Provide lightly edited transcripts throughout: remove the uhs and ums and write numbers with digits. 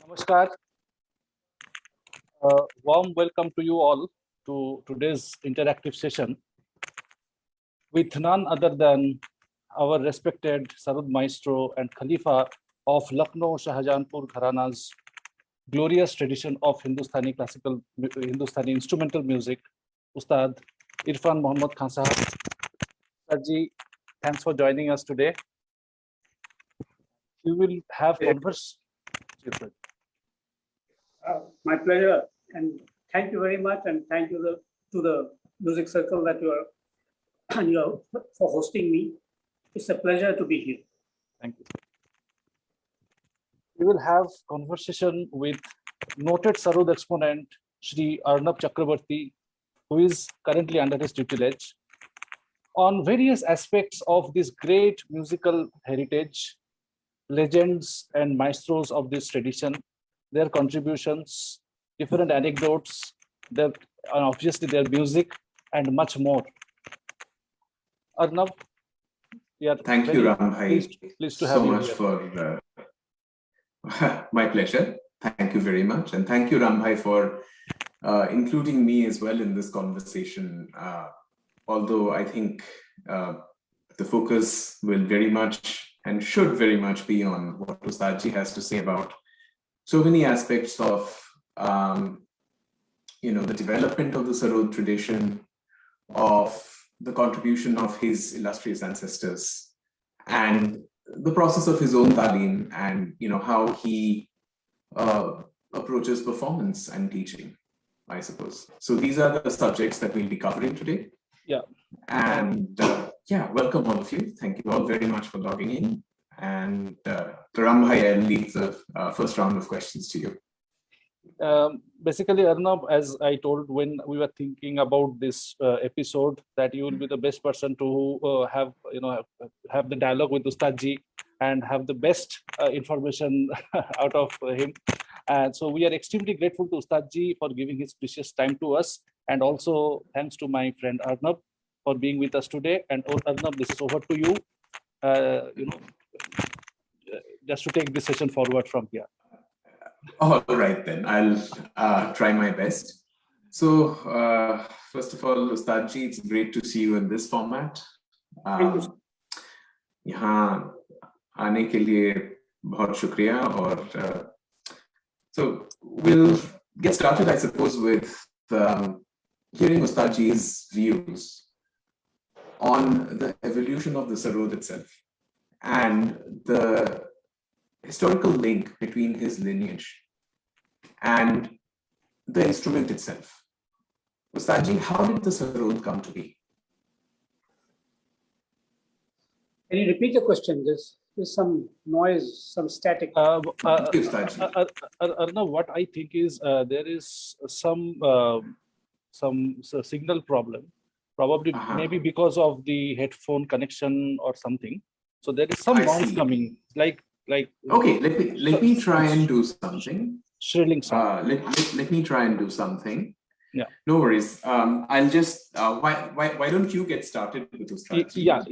Namaskar. Warm welcome to you all to today's interactive session with none other than our respected Sarod Maestro and Khalifa of Lucknow, Shahjahanpur, Gharana's glorious tradition of Hindustani instrumental music, Ustad Irfan Mohammad Khan Sahab. Ustadji, thanks for joining us today. We will have converse. My pleasure, and thank you very much, and thank you to the music circle that you are for hosting me. It's a pleasure to be here. Thank you. We will have conversation with noted Sarod exponent Shri Arnab Chakrabarty, who is currently under his tutelage, on various aspects of this great musical heritage, legends and maestros of this tradition, their contributions, different anecdotes, obviously their music, and much more. Arnab, thank you, Ram. Pleased to have so you much here. For my pleasure. Thank you very much, and thank you, Ram, for including me as well in this conversation. Although I think the focus will very much and should very much be on what Ustadji has to say about so many aspects of the development of the Sarod tradition, of the contribution of his illustrious ancestors, and the process of his own talim, and how he approaches performance and teaching, I suppose. So these are the subjects that we'll be covering today. Yeah. And welcome all of you. Thank you all very much for logging in. And Ram-bhai, I'll leave the first round of questions to you. Basically, Arnab, as I told when we were thinking about this episode, that you will be the best person to have the dialogue with Ustadji and have the best information out of him. And so we are extremely grateful to Ustadji for giving his precious time to us, and also thanks to my friend Arnab for being with us today. And Arnab, this is over to you. Just to take this session forward from here. All right, then I'll try my best. So first of all, Ustadji, it's great to see you in this format. यहाँ आने के लिए बहुत शुक्रिया और so we'll get started, I suppose, with hearing Ustadji's views on the evolution of the Sarod itself and the historical link between his lineage and the instrument itself. Ustadji, how did the Sarod come to be? Can you repeat the question? There's some noise, some static. Arnab, what I think is there is some signal problem, probably maybe because of the headphone connection or something. So there is some noise coming, like. Okay, let me try and do something. Shrilling sound. Let me try and do something. Yeah. No worries. I'll just. Why don't you get started with Ustadji? Yeah.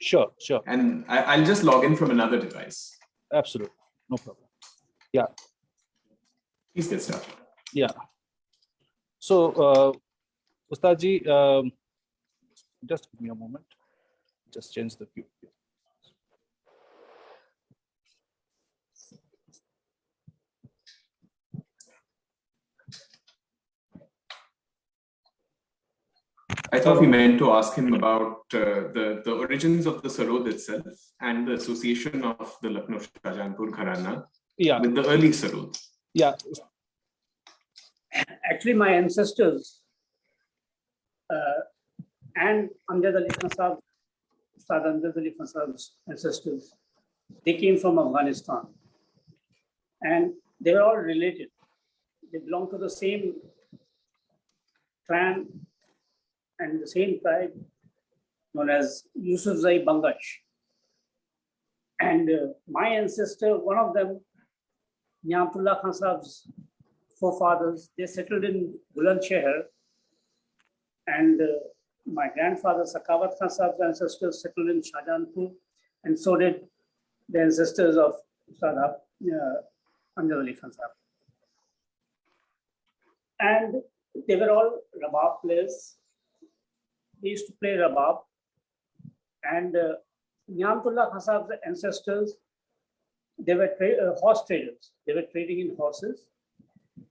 Sure. And I'll just log in from another device. Absolutely, no problem. Yeah. Please get started. Yeah. So, Ustadji, just give me a moment. Just change the view. I thought we meant to ask him about the origins of the Sarod itself and the association of the Lucknow Shahjahanpur Gharana with the early Sarod. Yeah. Actually, my ancestors and Amjad Ali Khan Sahab, Ustad Amjad Ali Khan Sahab's ancestors, they came from Afghanistan, and they were all related. They belong to the same clan and the same tribe known as Yusufzai Bangash. And my ancestor, one of them, Niamtullah Khan Sahab's forefathers, they settled in Bulandshahr, and my grandfather Sakawat Khan Sahab's ancestors settled in Shahjahanpur, and so did the ancestors of Ustad Amjad Ali Khan Sahab. And they were all Rabab players. They used to play Rabab. And Niamtullah Khan Sahab's ancestors, they were horse traders. They were trading in horses.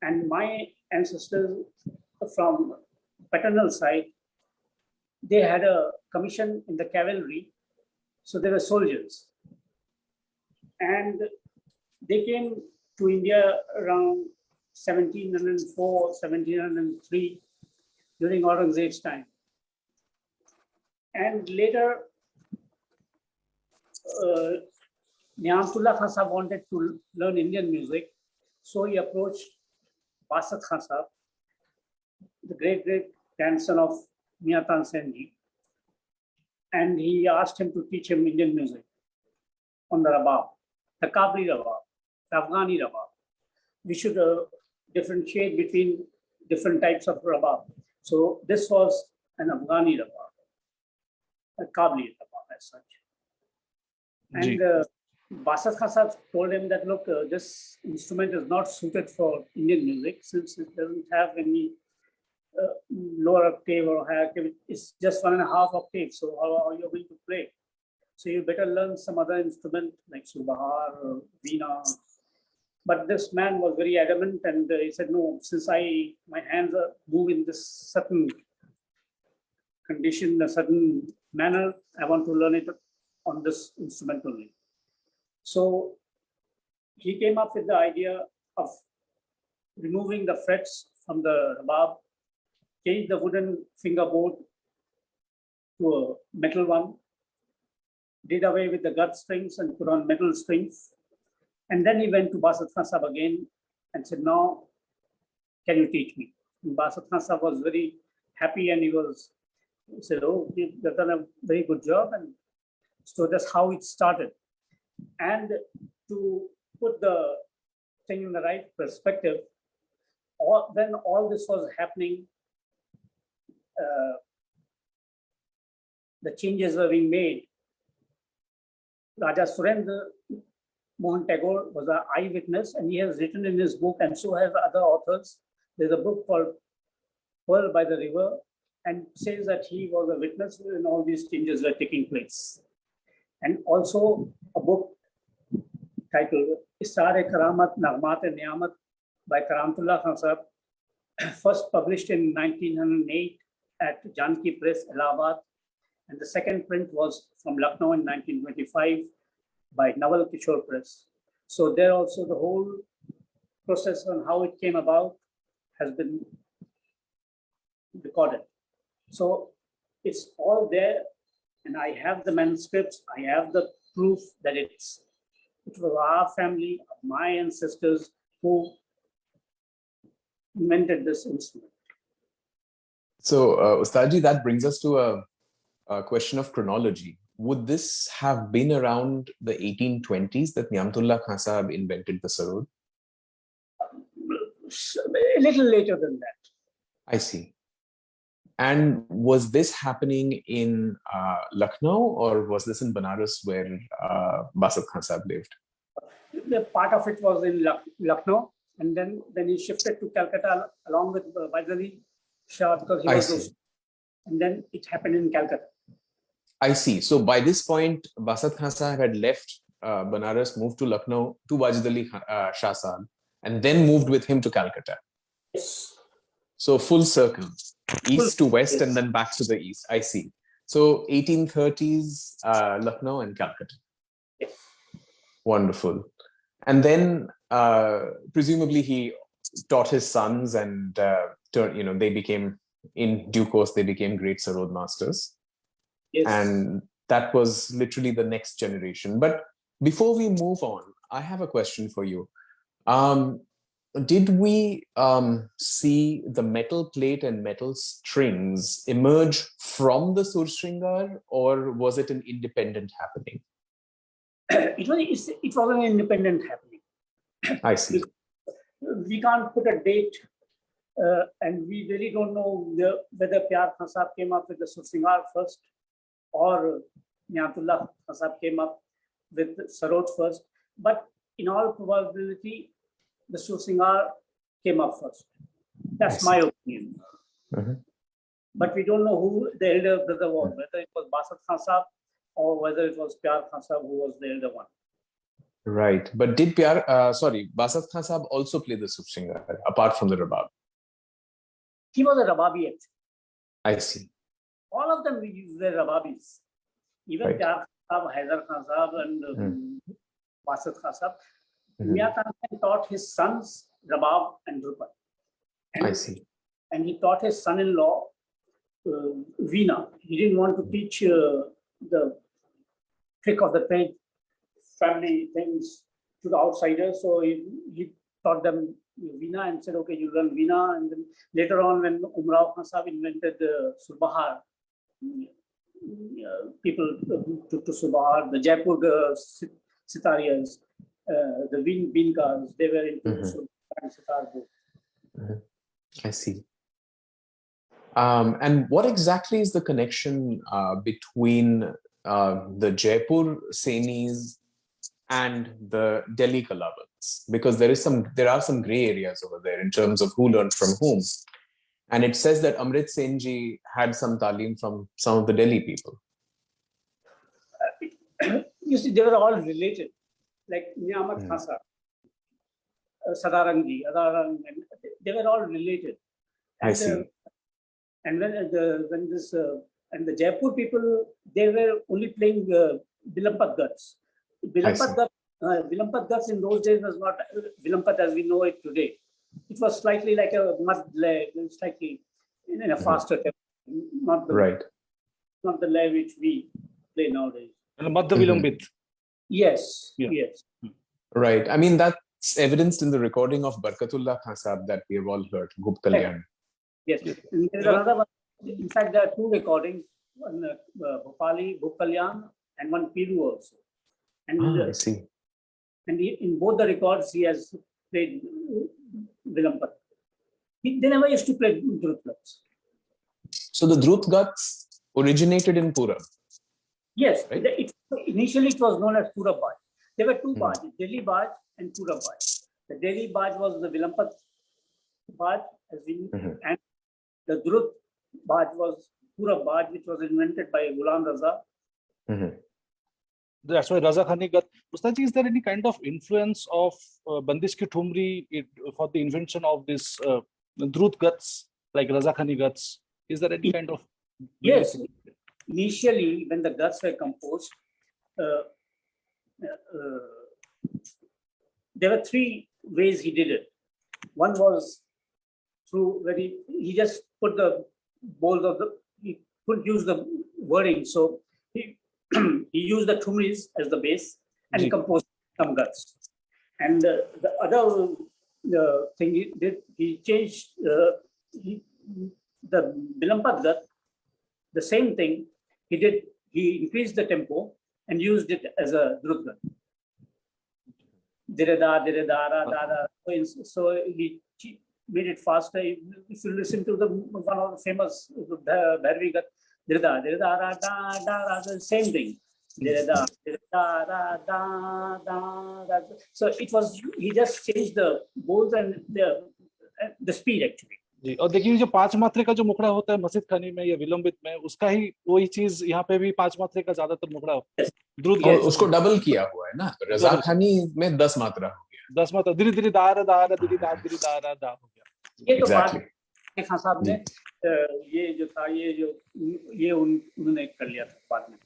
And my ancestors from paternal side, they had a commission in the cavalry. So they were soldiers. And they came to India around 1704, 1703 during Aurangzeb's time. And later, Niamtullah Khan Sahab wanted to learn Indian music. So he approached Basat Khan Sahab, the great-great-grandson of Mian Tansen Ji. And he asked him to teach him Indian music on the Rabab, the Kabli Rabab, the Afghani Rabab. We should differentiate between different types of Rabab. So this was an Afghani Rabab, a Kabli Rabab as such. And Basat Khan Sahab told him that, look, this instrument is not suited for Indian music since it doesn't have any lower octave or higher octave. It's just 1.5 octaves. So how are you going to play? So you better learn some other instrument like Subahar or Veena. But this man was very adamant and he said, no, since my hands are move in this certain condition, a certain manner, I want to learn it on this instrument only. So he came up with the idea of removing the frets from the rabab, change the wooden fingerboard to a metal one, did away with the gut strings and put on metal strings. And then he went to Basat Khan Sahab again and said, now, can you teach me? And Basat Khan Sahab was very happy and he said, oh, you've done a very good job. And so that's how it started. And to put the thing in the right perspective, when all this was happening, the changes were being made. Raja Surendra Mohan Tagore was an eyewitness, and he has written in his book, and so have other authors. There's a book called Pearl by the River, and says that he was a witness when all these changes were taking place. And also a book titled Israr-e-Karamat, Naghmat-e-Niyamat by Karamtullah Khan Sahab, first published in 1908 at Janki Press, Allahabad. And the second print was from Lucknow in 1925 by Nawal Kishore Press. So there also the whole process on how it came about has been recorded. So it's all there, and I have the manuscripts, I have the proof that it was our family, my ancestors who invented this instrument. So, Ustadji, that brings us to a question of chronology. Would this have been around the 1820s that Niamtullah Khan Sahab invented the sarod? A little later than that. I see. And was this happening in Lucknow, or was this in Banaras where Basat Khan Sahab lived? The part of it was in Lucknow, and then he shifted to Calcutta along with Vaidali Shah because he was. And then it happened in Calcutta. I see. So by this point, Basat Khan Sahab had left Banaras, moved to Lucknow to Wajid Ali Shah Sahab, and then moved with him to Calcutta. Yes. So full circle, east to west, and then back to the east. I see. So 1830s, Lucknow and Calcutta. Yes. Wonderful. And then presumably he taught his sons, and they became, in due course, they became great sarod masters. Yes. And that was literally the next generation. But before we move on, I have a question for you. Did we see the metal plate and metal strings emerge from the Surshringar, or was it an independent happening? It was an independent happening. I see. We can't put a date, and we really don't know whether Pyar Khan Sahab came up with the Surshringar first, or Niamtullah Khan Sahab came up with Sarod first. But in all probability, the Sursingar came up first. That's my opinion. But we don't know who the elder brother was, whether it was Basat Khan Sahab or whether it was Pyar Khan Sahab who was the elder one. Right. But did Basat Khan Sahab also play the Sursingar apart from the Rabab? He was a Rababi actually. I see. All of them were Rababis. Even Right. Pyar Khan Sahab, Haidar Khan Sahab and Basat Khan Sahab. Mia Khan taught his sons Rabab and Drupad. I see. And he taught his son-in-law Veena. He didn't want to teach the trick of the trade, family things to the outsiders. So he taught them Veena and said, okay, you learn Veena. And then later on, when Umrao Khan Sahib invented Surbahar, people took to Surbahar, the Jaipur Sitariyas, the Beankars, they were into Surbahar and Sitar both. I see. And what exactly is the connection between the Jaipur Sainis and the Delhi Kalavans? Because there are some gray areas over there in terms of who learned from whom. And it says that Amrit Sen ji had some talim from some of the Delhi people. You see, they were all related. Like Niyamat Khasa, Sadarangi, Adarang, they were all related. I see. And when the Jaipur people, they were only playing Vilampat Guts. Vilampat Guts in those days was not Vilampat as we know it today. It was slightly like a mud lay, slightly in a faster tempo, not the lay which we play nowadays. Madhya Vilambit. Yes, Yeah. yes. Right. I mean, that's evidenced in the recording of Barkatullah Khan Sahab that we have all heard, Gup Kalyan. Yes. And there's another one. In fact, there are two recordings, one Bhopali, Bhukalyan, and one Piru also. And, I see. And in both the records, he has played Vilampat. They never used to play Drutgats. So the Drutgats originated in Purab. Yes. Right? Initially, it was known as Purab Baj. There were two Baj, Delhi Baj and Purab Baj. The Delhi Baj was the Vilampat Baj, as we and the Drut Baj was Purab Baj, which was invented by Ghulam Raza. That's why Raza Khani Gat. Ustadji, is there any kind of influence of Bandish ki Thumri for the invention of this Drut Guts, like Raza Khani Guts? Is there any kind of... Yes. Initially, when the Guts were composed, there were three ways he did it. One was through where he just put the bowls of he couldn't use the wording, so he used the Thumris as the base and he composed some Guts. And the other thing he did, he changed the Vilampat Gat, the same thing he did, he increased the tempo and used it as a Drut Gat. Direda, direda, ra, da, da. So he made it faster. If you listen to one of the famous Bhairavi Gat, direda, direda, ra, da, da, ra, the same thing. Direda, direda, ra, da, da, da. So it was, he just changed the bowls and the speed actually. जी और देखिए जो पांच मात्रे का जो मुखड़ा होता है मस्जिद खानी में या विलंबित में उसका ही वही चीज यहाँ पे भी पांच मात्रे का ज्यादातर मुखड़ा होता है द्रुत उसको डबल किया हुआ है ना रजा खानी में 10 मात्रा हो गया 10 मात्रा धीरे धीरे दार दार धीरे दार धीरे दार दा हो गया ये तो बात खान साहब ने ये जो था ये उन्होंने कर लिया था बाद में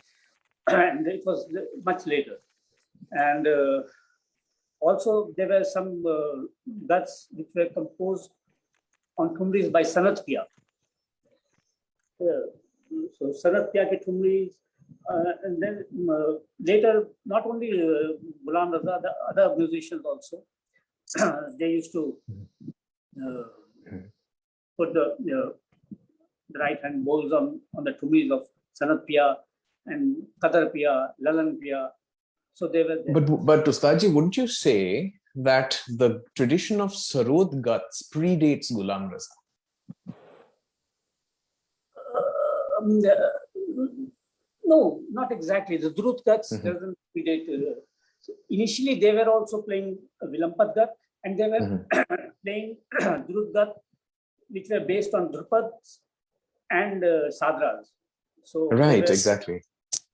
and it was much later and also there were some guts which were composed on Thumris by Sanat Pia. So Sanat Pia ke Thumris, and then later not only Ghulam Raza, the other musicians also, they used to put the right hand bowls on the Thumris of Sanat Pia and Qadar Pia, Lalan Pia. So they were there. But Ustadji, wouldn't you say that the tradition of Sarod Guts predates Ghulam Raza? No, not exactly. The Drut Guts doesn't predate. Initially, they were also playing Vilampat Gut, And they were playing Drutgat, which were based on Drupads and Sadras. So they Right, were exactly.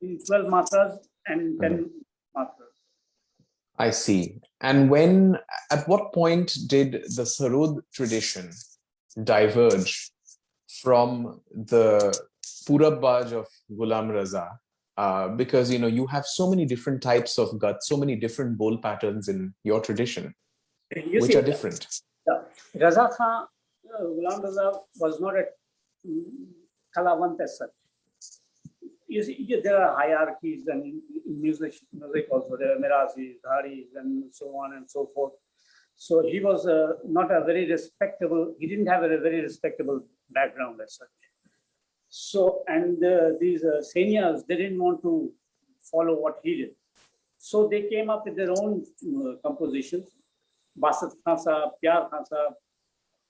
in 12 matras and 10 matras. I see. And at what point did the Sarod tradition diverge from the Purab Baj of Ghulam Raza? Because, you have so many different types of guts, so many different bowl patterns in your tradition, You which see, are different. Raza Khan, Ghulam Raza was not a Kalawant as such. You see, there are hierarchies and in music also. There are Mirazis, Dharis, and so on and so forth. So he was not a very respectable, he didn't have a very respectable background as such. So, and these seniors, they didn't want to follow what he did. So they came up with their own compositions. Basat Khan Sahab, Pyar Khan Sahab,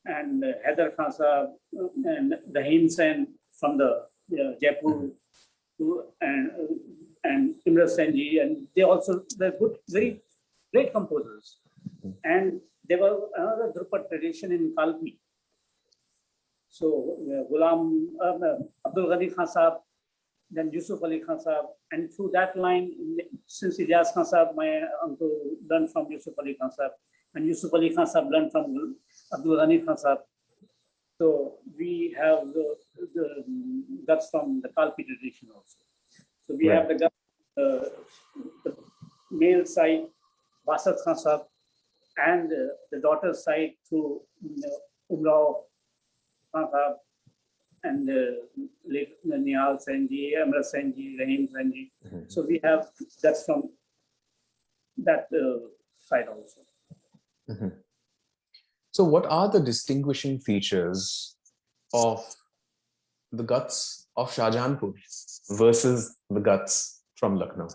and Haider Khan Sahab, and Rahim Sen from the Jaipur, and Imran Senji, and they also were good, very great composers. And there was another Drupad tradition in Kalpi. So Ghulam Abdul Ghani Khan Sahab, then Yusuf Ali Khan Sahab, and through that line, since Ilyas Khan Sahab, my uncle learned from Yusuf Ali Khan Sahab, and Yusuf Ali Khan Sahab learned from Abdul Ghani Khan Sahab. So we have the guts from the Kalpi tradition also. So we have the guts, the male side, Basat Khan Sahab, and the daughter side through Umrao Khan Sahab, and Nihal Senji, Amra Senji, Rahim Senji. So we have that's from that side also. So what are the distinguishing features of the guts of Shahjahanpur versus the guts from Lucknow?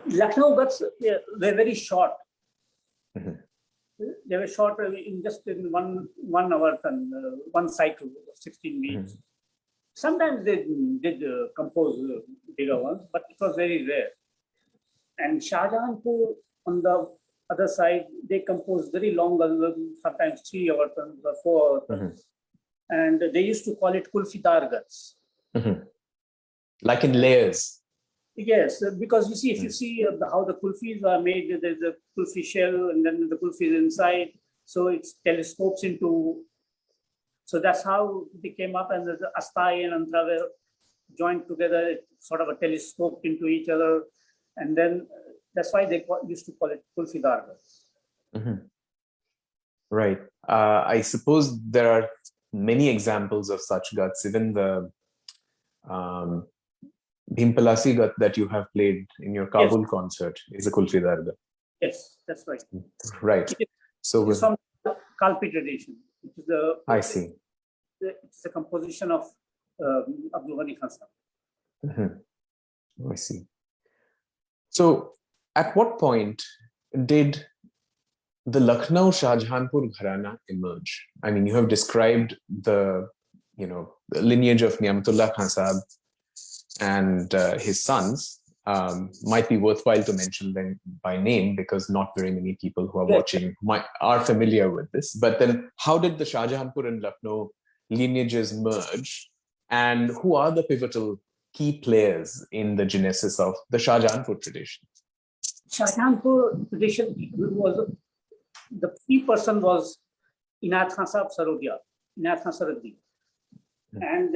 Lucknow guts were very short. They were short in just in one hour and one cycle of 16 weeks. Sometimes they did compose bigger ones, but it was very rare. And Shahjahanpur on the other side, they composed very long, sometimes 3 hours or 4 hours. And they used to call it kulfidar guts. Like in layers. Yes, because you see, if you see how the kulfis are made, there's a kulfi shell and then the kulfi is inside. So it telescopes into. So that's how they came up, and the Astai and Antra were joined together, sort of a telescope into each other. And then that's why they used to call it kulfidar guts. Right. I suppose there are many examples of such guts, even the Bhimpalasi gut that you have played in your Kabul concert is a kulfidar gut. Yes, that's right. Right. So it's from the Kalpi tradition. Which is I see. It's the composition of Abdul Ghani Khan Sahab. I see. So at what point did the Lucknow Shahjahanpur Gharana emerge? I mean, you have described the lineage of Niamatullah Khan Sahab and his sons. Might be worthwhile to mention them by name because not very many people who are watching are familiar with this. But then how did the Shahjahanpur and Lucknow lineages merge, and who are the pivotal key players in the genesis of the Shahjahanpur tradition? Shahjahanpur tradition was, the key person was Inayat Khan Sahab Sarodia, Inayat Khan Sarodia. And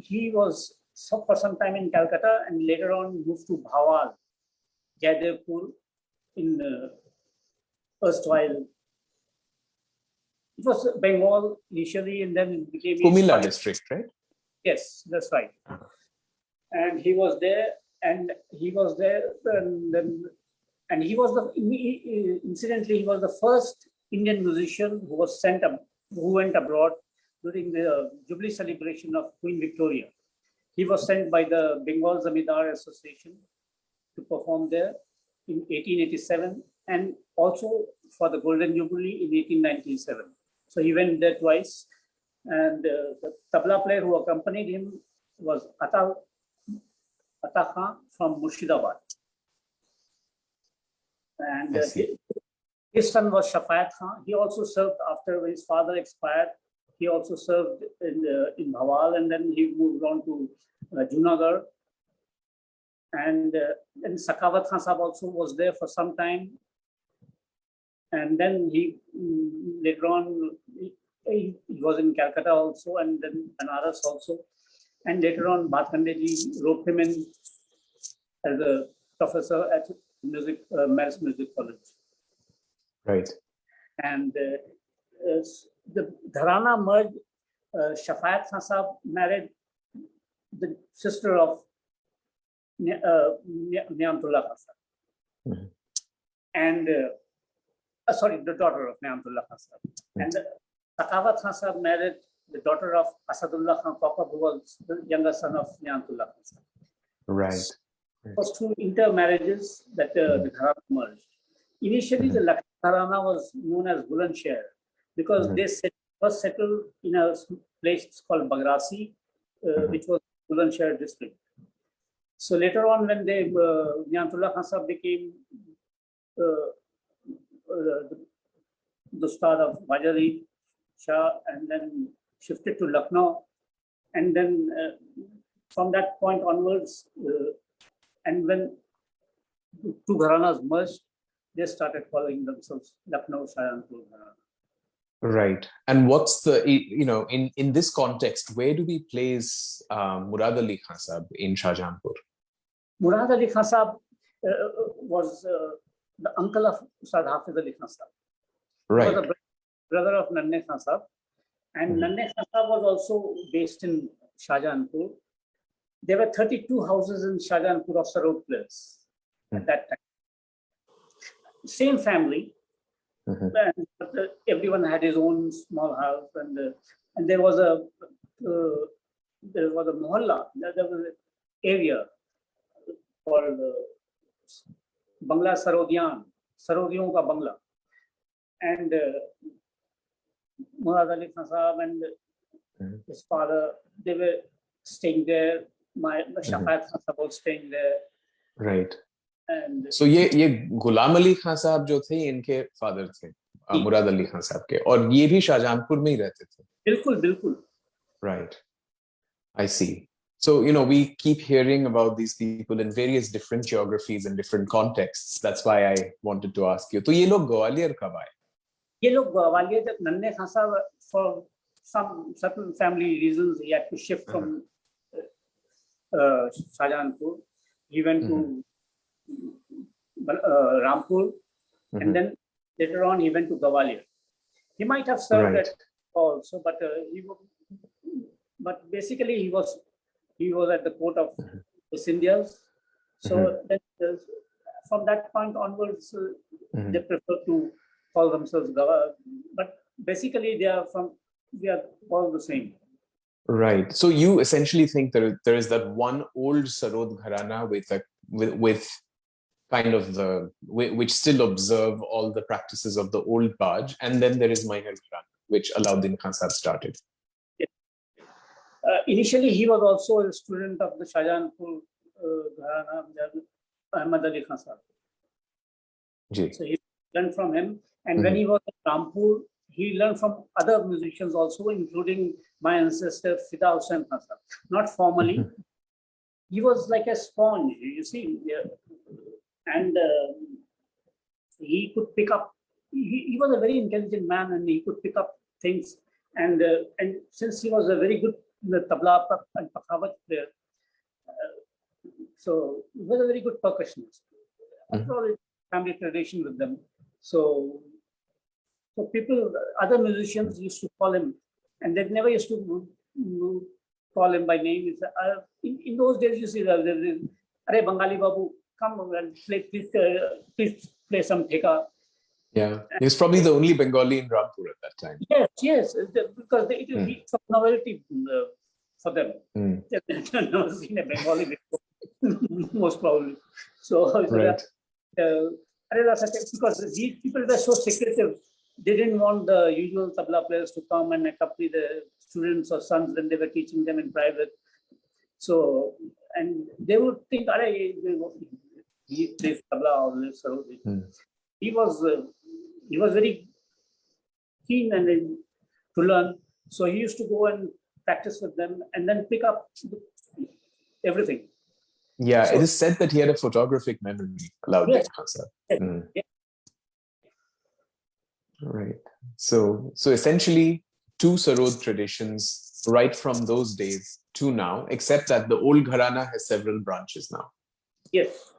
he was for some time in Calcutta and later on moved to Bhawal, Jaidevpur in erstwhile. It was Bengal initially and then it became Kumilla district, right? Yes, that's right. And he was there and he was incidentally, he was the first Indian musician who was who went abroad during the Jubilee celebration of Queen Victoria. He was sent by the Bengal Zamindar Association to perform there in 1887 and also for the Golden Jubilee in 1897. So he went there twice. And the tabla player who accompanied him was Ata Khan from Murshidabad. And His son was Shafayat Khan. He also served after his father expired. He also served in Bhawal, and then he moved on to Junagadh. And Sakawat Khan Sahab also was there for some time. And then he later on, he was in Calcutta also, and then Banaras also. And later on, Bhatkandeji roped him in as a professor at Maris Music College. Right. And the Gharana merged. Shafayat Khan Sahab married the sister of Ni'amtullah Khan Sahab. Mm-hmm. And sorry, the daughter of Ni'amtullah Khan Sahab. Mm-hmm. And Sakawat Khan Sahab married the daughter of Asadullah Khan Kokab, who was the younger son of Ni'amtullah Khan Sahab. Right. It was through intermarriages that the Gharana merged. Initially, the Lucknow Gharana was known as Bulandshahr because they first settled in a place called Bagrasi, which was Bulandshahr district. So later on, when they Ni'amtullah Khan Sahab became the star of Bajari Shah, and then shifted to Lucknow, and then from that point onwards, and when two Gharanas merged, they started calling themselves Lucknow Shahjahanpur Gharana. Right. And what's the, in this context, where do we place Murad Ali Khan Sahab in Shahjahanpur? Murad Ali Khan Sahab was the uncle of Ustad Hafiz Ali Khan Sahab. Right. He was a brother of Nanne Khan Sahab. And Nanne Khan Sahab was also based in Shahjahanpur. There were 32 houses in Shahjahanpur of Sarod players at that time. Same family, but everyone had his own small house, and there was a mohalla, there was an area called Bangla Sarodiyan, Sarodiyon ka Bangla, and Murad Ali Khan Sahab and his father, they were staying there. My Shafayat Khan Sahab was staying there. Right. And so ये गुलाम अली खान साहब जो थे इनके father थे मुराद अली खान साहब के, और ये भी शाहजहानपुर में ही रहते थे. बिल्कुल. Right. I see. So, we keep hearing about these people in various different geographies and different contexts. That's why I wanted to ask you. तो ये लोग ग्वालियर कब आए? ये लोग ग्वालियर जब नन्हे खान साहब, for some certain family reasons, he had to shift from Shahjahanpur. He went to Rampur, and then later on he went to Gwalior. He might have served at also, but basically he was at the court of West Indias. So that, from that point onwards, they prefer to call themselves Gawar. But basically we are all the same. Right. So you essentially think there is that one old Sarod Gharana with kind of which still observe all the practices of the old Baj, and then there is Mahir Gharana, which Alauddin Khan Sahab started. Initially, he was also a student of the Shahjahanpur Gharana, Ahmad Ali Khan Sahab. So he learned from him, and when he was at Rampur, he learned from other musicians also, including my ancestor Fida Hussain Khan Sahab. Not formally. He was like a sponge, you see, and he could pick up. He was a very intelligent man, and he could pick up things. And since he was a very good tabla and pakhavat player, so he was a very good percussionist. After all, it's family tradition with them. So people, other musicians used to call him, and they never used to call him by name. In those days, you see, Are Bengali Babu, come and play, please play some theka. Yeah, he was probably the only Bengali in Rampur at that time. Yes, because it is some novelty for them. They've never seen a Bengali before, most probably. So, because these people were so secretive, they didn't want the usual tabla players to come and accompany the students or sons when they were teaching them in private. So, and they would think, he plays tabla or this. He was he was very keen and to learn. So he used to go and practice with them and then pick up everything. Yeah, So- it is said that he had a photographic memory, Alauddin Yes. Khan Sahib. Yes. Mm. Yeah. Right. So essentially, two Sarod traditions right from those days to now, except that the old Gharana has several branches now. Yes.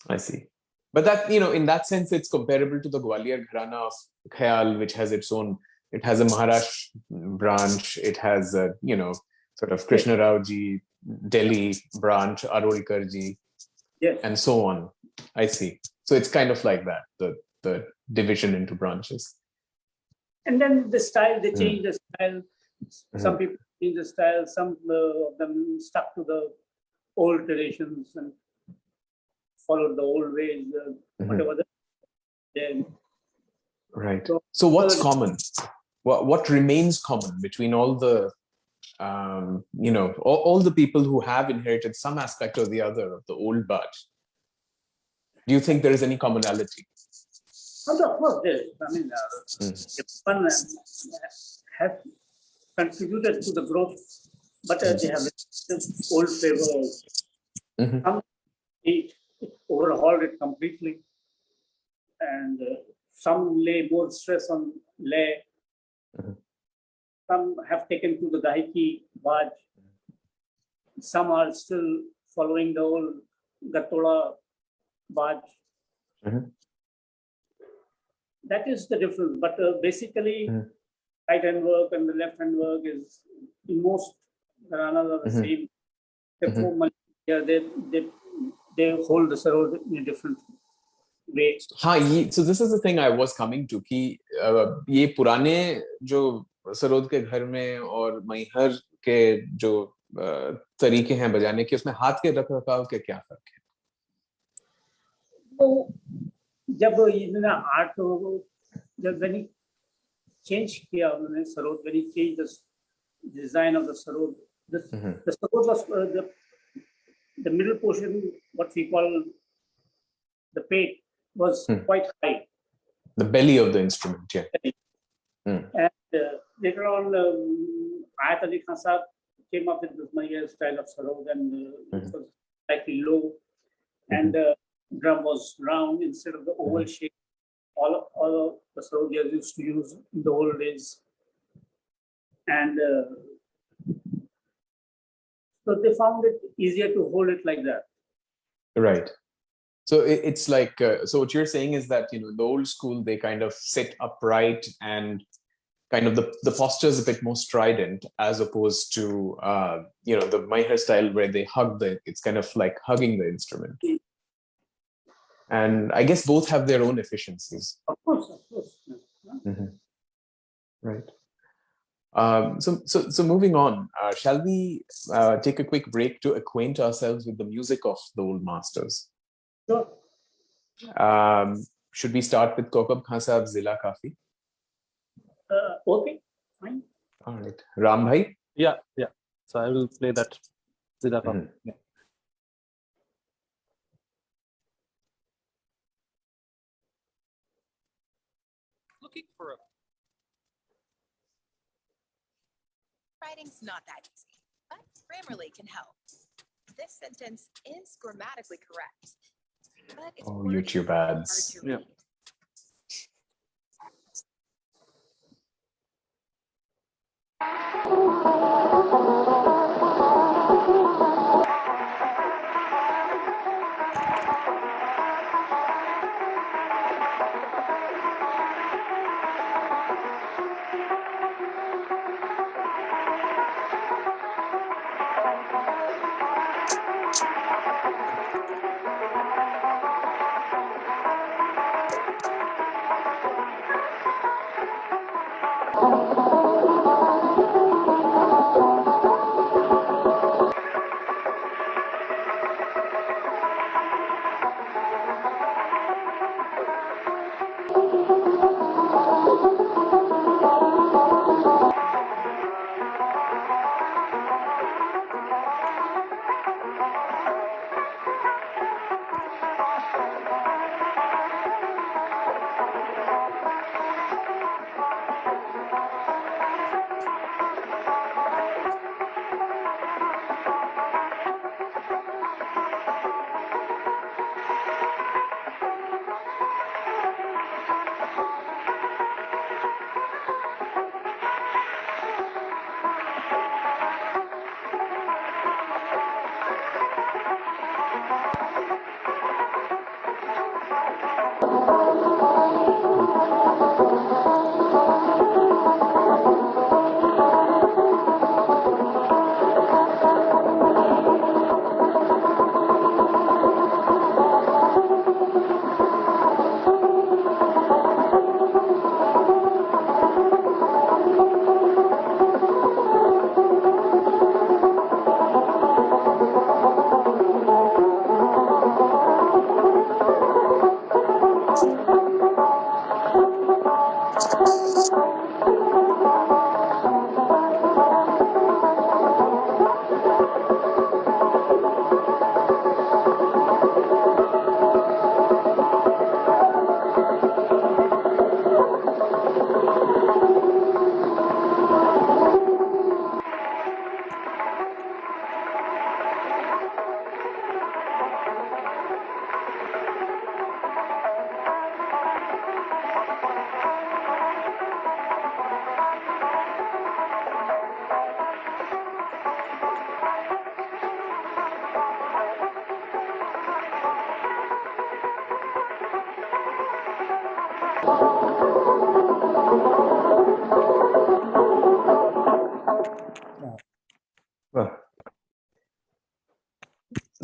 I see. But that, in that sense, it's comparable to the Gwalior Gharana of Khayal, which has its own, it has a Maharashtra branch, it has a, sort of Krishna Rao ji, Delhi branch, Arolkar ji, Yes. and so on. I see. So it's kind of like that, the division into branches. And then the style, they changed the style. Some people changed the style, some of them stuck to the old traditions and followed the old ways, whatever they. Right. So- So what's common? What remains common between all the, all the people who have inherited some aspect or the other of the old Baj? Do you think there is any commonality? Of course, there is. I mean, everyone has contributed to the growth, but they have this old flavors. Mhm. Some it overhauled it completely, and some lay more stress on lay. Mhm. Some have taken to the Gaiki Baj. Some are still following the old Gatola Baj. Mhm. That is the difference. But basically, Mhm. right hand work and the left hand work is in most Gharanas are the Mhm. same. They hold the sarod in a different way. So this is the thing I was coming to कि ये पुराने जो सरोद के घर में और मैहर के जो तरीके हैं बजाने के उसमें हाथ के रख रखाव के क्या फर्क है? तो जब इन्होंने आर्ट जब मैंने चेंज किया उन्होंने sarod when he changed the design of the sarod, the sarod was the middle portion, what we call the pate, was quite high. The belly of the instrument, yeah. And later on, Ayat Ali Khan Sahib came up with this Maya style of sarod, and it was slightly low, and the drum was round instead of the oval shape. All of the sarodias used to use in the old days, and so they found it easier to hold it like that. Right. So it's like, so what you're saying is that, the old school, they kind of sit upright and kind of the posture is a bit more strident as opposed to, the Maiher style where they it's kind of like hugging the instrument. And I guess both have their own efficiencies. Of course. Right. So moving on, shall we take a quick break to acquaint ourselves with the music of the old masters? Sure. Should we start with Kokab Khan Sahib Zila Kafi? Okay, fine. All right. Ram Bhai? Yeah. So I will play that. Zidaka. Yeah. Looking for a Writing's not that easy, but Grammarly can help. This sentence is grammatically correct, but it's YouTube hard ads. to Yeah. read.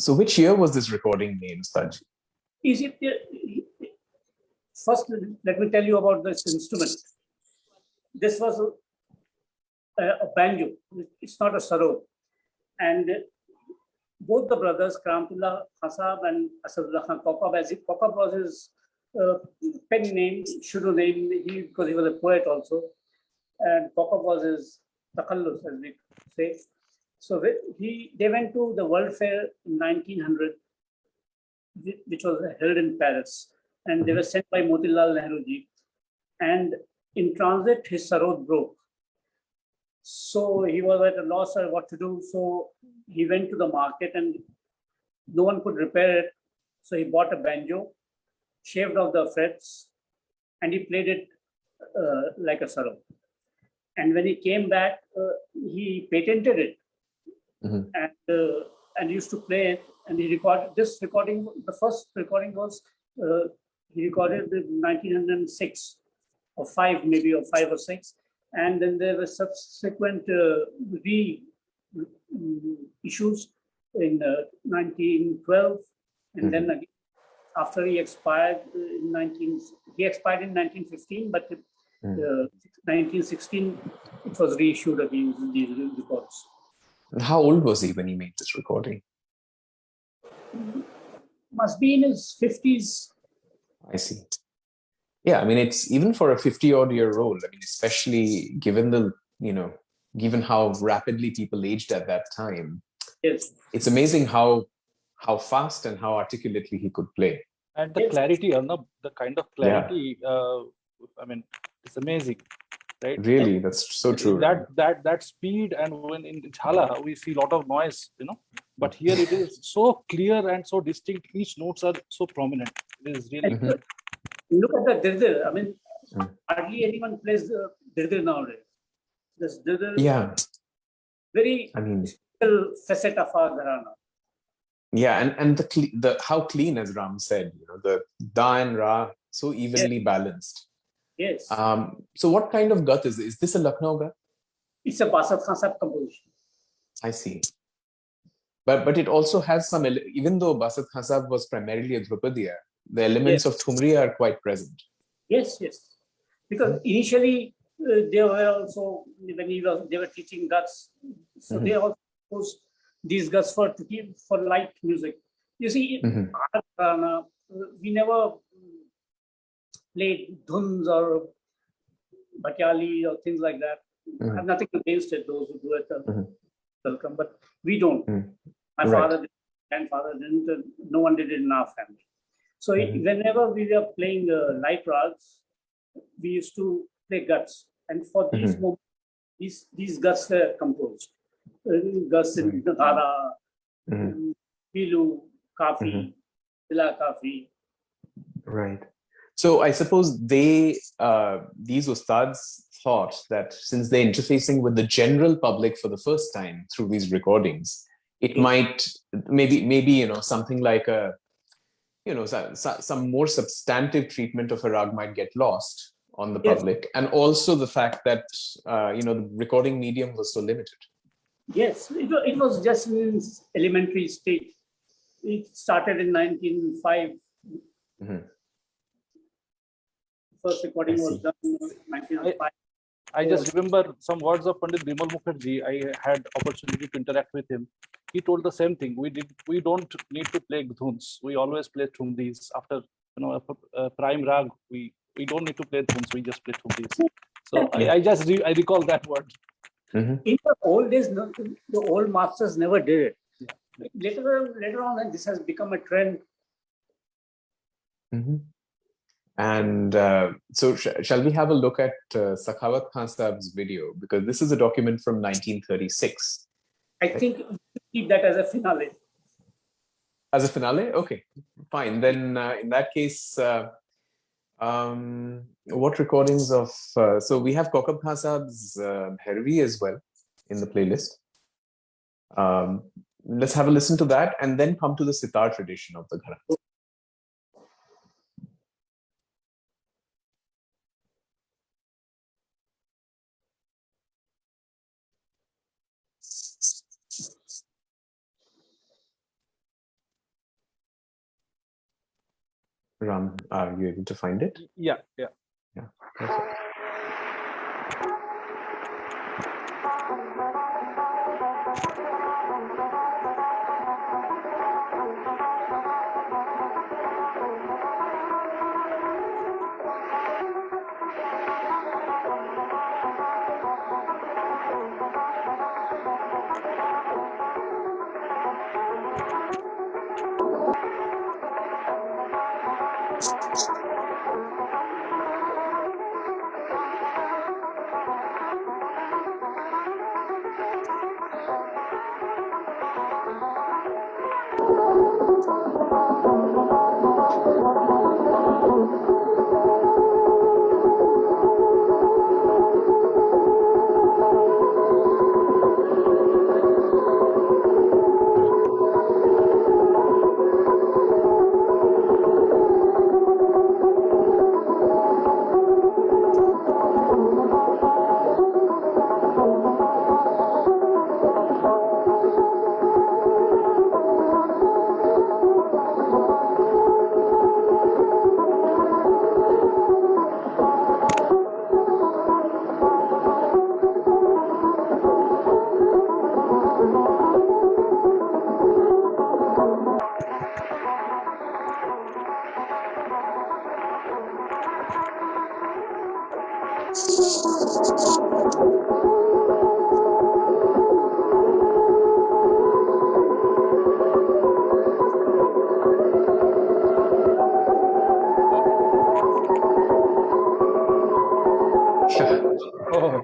So which year was this recording made, Ustadji? Is it, first, let me tell you about this instrument. This was a banjo. It's not a sarod. And both the brothers, Karamtullah Hasab and Asadullah Khan Kokab, Kokab was his pen name, pseudo name, because he was a poet also. And Kokab was his takallus, as we say. So they went to the World Fair in 1900, which was held in Paris. And they were sent by Motilal Nehruji. And in transit, his sarod broke. So he was at a loss of what to do. So he went to the market and no one could repair it. So he bought a banjo, shaved off the frets, and he played it like a sarod. And when he came back, he patented it and used to play it. And he recorded this recording. The first recording was he recorded in 1906 or 5 maybe, or 5 or 6. And then there were subsequent issues in 1912, and then again, after he expired in 1915, but 1916 it was reissued again, these records. And how old was he when he made this recording? Must be in his 50s. I see. Yeah, I mean, it's even for a 50-odd-year-old, I mean, especially given given how rapidly people aged at that time. Yes. It's amazing how fast and how articulately he could play. And the clarity, Arnab, the kind of clarity, I mean, it's amazing, right? Really, that's so true. That speed, and when in Jhala we see a lot of noise, but here it is so clear and so distinct. Each notes are so prominent. It is really. Look at the dirdir. I mean, hardly anyone plays the dirdir nowadays. This dirdir, very facet of our Gharana. Yeah, and the how clean, as Ram said, the da and ra so evenly balanced. Yes. So what kind of gat is this? A Lucknow gat? It's a Basat Khan Sahib composition. I see. But it also has some, even though Basat Khan Sahib was primarily a Drupadiya, the elements of Thumri are quite present. Yes. Because initially they were also, when they were teaching guts, so they also used these guts for light music. You see, in Gharana, we never played dhuns or bhatyali or things like that. I have nothing against it, those who do it welcome, but we don't. My father did, grandfather didn't, no one did it in our family. So whenever we were playing light rags, we used to play guts. And for these moments, these guts were composed. Guts in Ghara, Pilu, Kafi, Dila Kafi. Right. So I suppose these ustads thought that since they're interfacing with the general public for the first time through these recordings, it might maybe something like a some more substantive treatment of a rag might get lost on the public, and also the fact that the recording medium was so limited. Yes, it was just in its elementary stage. It started in 1905. First recording was done in 1905. I just remember some words of Pandit Bimal Mukherjee. I had opportunity to interact with him. He told the same thing. We don't need to play dhuns. We always play thumris. After a prime rag, we don't need to play dhuns. We just play thumris. So I recall that word. In the old days, the old masters never did it. Later on, this has become a trend. And so shall we have a look at Sakhawat Khan Sahab's video? Because this is a document from 1936. I think we should keep that as a finale. As a finale? Okay, fine. Then in that case, what recordings of... so we have Kokab Khan Sahab's Bhairavi as well in the playlist. Let's have a listen to that and then come to the sitar tradition of the Gharana. Ram, are you able to find it? Yeah. Yeah. Perfect. Oh,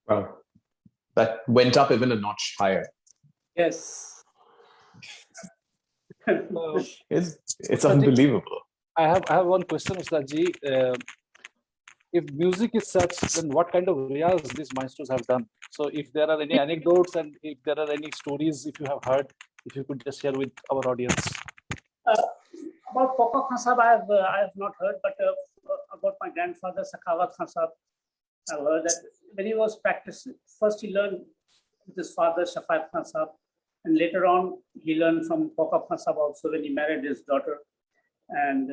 Well, that went up even a notch higher. Yes. uh, It's Ustadji, unbelievable. I have one question, Ustadji. If music is such, then what kind of riyas these maestros have done? So if there are any anecdotes and if there are any stories, if you have heard, if you could just share with our audience. About Papa Khan Sahab, I have not heard, but about my grandfather Sakawat Khan Sahab, I've heard that when he was practicing, first he learned with his father Shafat Khan Sahab, and later on he learned from Papa Khan Sahab also when he married his daughter, and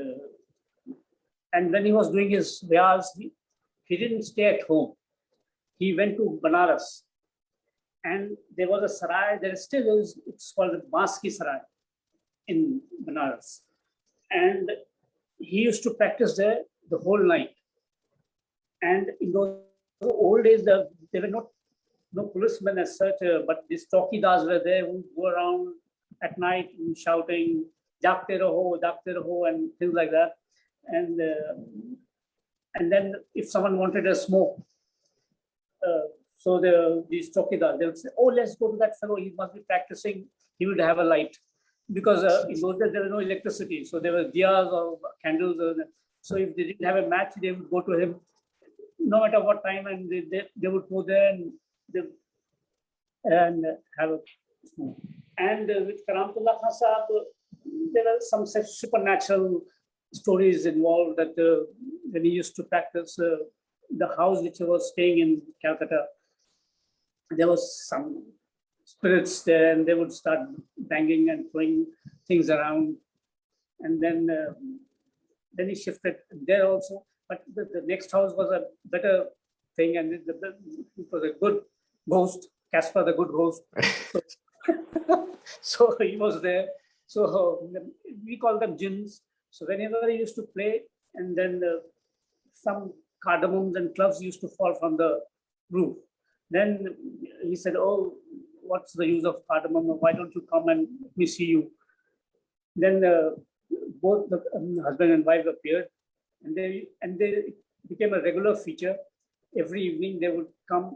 when he was doing his riyaz, he didn't stay at home. He went to Banaras, and there was a sarai. There still is. It's called Maski Sarai in Banaras, and he used to practice there the whole night. And in those old days, there were no policemen as such, but these chowkidars were there who go around at night shouting "Jagte raho," and things like that. And then if someone wanted a smoke, so these chowkidars, they would say, "Oh, let's go to that fellow. He must be practicing. He would have a light." Because in those days there was no electricity, so there were diyas or candles. So if they didn't have a match, they would go to him, no matter what time, and they would go there and have a smoke. And with Karamtullah Khan Sahab, there were some such supernatural stories involved that when he used to practice, the house which he was staying in Calcutta, there was some spirits there, and they would start banging and throwing things around. And then he shifted there also. But the next house was a better thing, and it was a good ghost, Casper the good ghost. So he was there. So we call them jinns. So whenever he used to play, and then some cardamoms and cloves used to fall from the roof. Then he said, "Oh, what's the use of cardamom? Why don't you come and let me see you?" Then both the husband and wife appeared, and they became a regular feature. Every evening they would come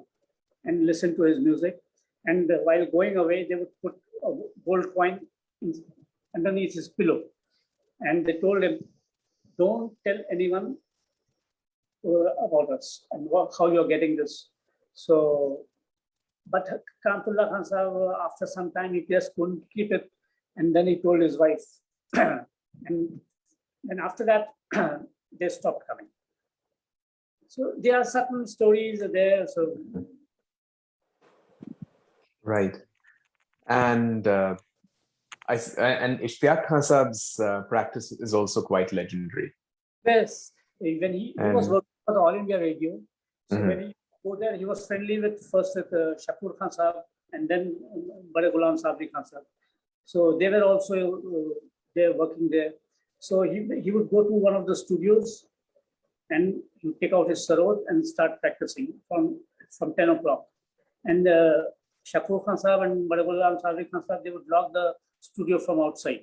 and listen to his music, and while going away, they would put a gold coin underneath his pillow, and they told him, "Don't tell anyone about us and how you're getting this." So, but Karamtullah Khan Sahib, after some time, he just couldn't keep it, and then he told his wife, and after that, they stopped coming. So there are certain stories there. So Right. And and Ishtiaq Khan Saab's practice is also quite legendary. yes, when he was working for the All India Radio, so Mhm. when he go there, he was friendly with first with Shakur Khan Sahib and then Bade Ghulam Sabri Khan Sahib. So they were also there working there. So he would go to one of the studios and he would take out his sarod and start practicing from 10 o'clock. And Shakur Khan Sahib and Bade Ghulam Sabri Khan Sahib, they would lock the studio from outside.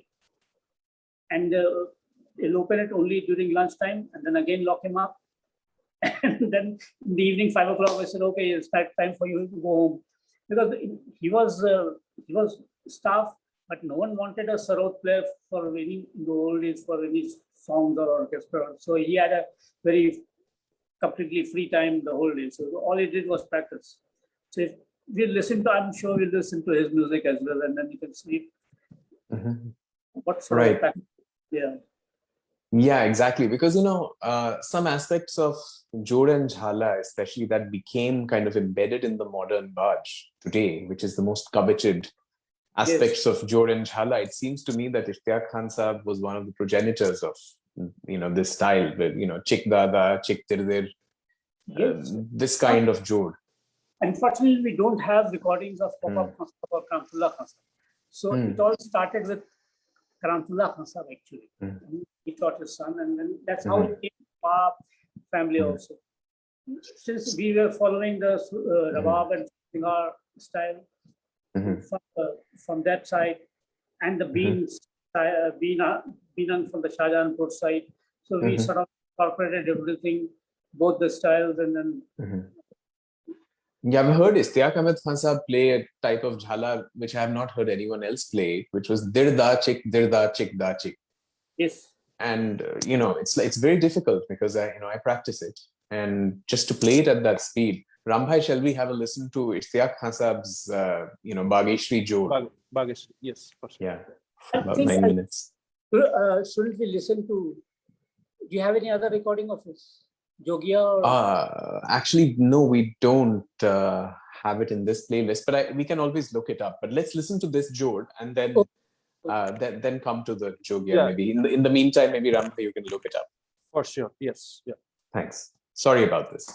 And they'll open it only during lunchtime and then again lock him up. And then in the evening, 5 o'clock, I said, "Okay, it's time for you to go home." Because he was staff, but no one wanted a sarod player for any, in the old days, for any songs or orchestra. So he had a very completely free time the whole day. So all he did was practice. So if we listen to, I'm sure we'll listen to his music as well, and then you can see what sort Right. of practice. Yeah. Yeah, exactly. Because, some aspects of Jod and Jhala, especially, that became kind of embedded in the modern Baj today, which is the most coveted aspects of Jod and Jhala. It seems to me that Ishtiaq Khan Sahib was one of the progenitors of, this style with, Chik Dada, Chik Tirdir, Yes. this kind of Jod. Unfortunately, we don't have recordings of Pop-Up Khan Sahib or Karamtullah Khan Sahib. So it all started with Karamtullah Khan Sahib, actually. He taught his son, and then that's how it came to our family also. Since we were following the Rawab and Singar style from that side, and the Beenan from the Shahjahanpur side. So we sort of incorporated everything, both the styles, and then Yeah, I've heard Ishtiaq Ahmed Khan Sahib play a type of jhala which I have not heard anyone else play, which was dir da chik da chik. yes. And it's very difficult because I practice it, and just to play it at that speed. Rambhai, shall we have a listen to Ishtiaq Khan Sahib's Bageshri Jod? Bageshri, yes, for sure. Yeah, I about think 9 minutes. Shouldn't we listen to? Do you have any other recording of this? Jogia? Or... Actually, no, we don't have it in this playlist, but we can always look it up. But let's listen to this Jod and then then come to the Jogia. Maybe in the meantime, maybe Rambhai, you can look it up. For sure. Yes. Yeah. Thanks. Sorry about this.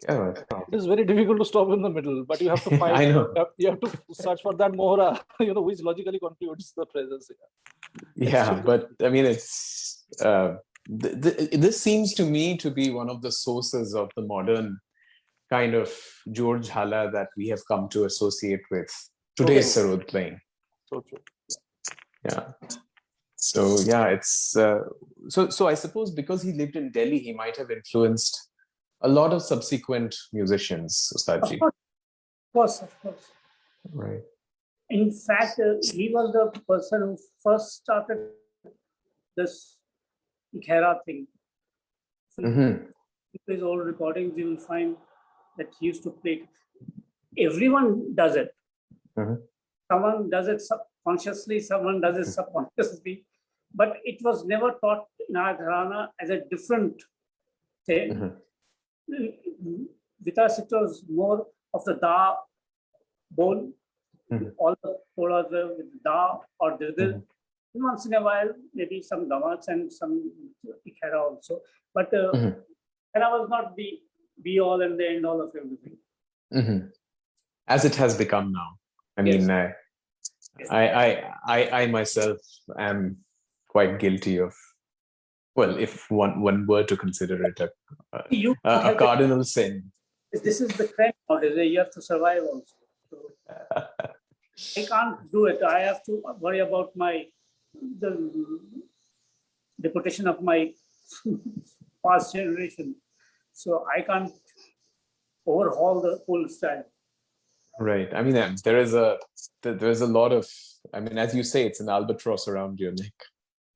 Yeah, It is very difficult to stop in the middle, but you have to find. I know. You have to search for that mohra, which logically contributes the presence. Yeah, but I mean, it's this seems to me to be one of the sources of the modern kind of George Hala that we have come to associate with today's Sarod playing. So true. Yeah. So yeah, it's so I suppose because he lived in Delhi, he might have influenced a lot of subsequent musicians, Ustadji. Of course. Right. In fact, he was the person who first started this Ghera thing. Mm-hmm. His old recordings, you will find that he used to play. Everyone does it. Mm-hmm. Someone does it consciously, someone does it subconsciously, but it was never taught in our Gharana as a different thing. Mm-hmm. With us, it was more of the da bone. Mm-hmm. All the tolas were with da or dirdil. Mm-hmm. Once in a while, maybe some gamats and some ikhera also. But Mm-hmm. Ikhera was not the be all and the end all of everything. Mm-hmm. As it has become now. I mean, Yes. I myself am quite guilty of, well, if one were to consider it a cardinal sin. This is the trend nowadays. You have to survive also. So I can't do it. I have to worry about the reputation of my past generation. So I can't overhaul the whole style. Right. I mean, there is a lot of, I mean, as you say, it's an albatross around your neck.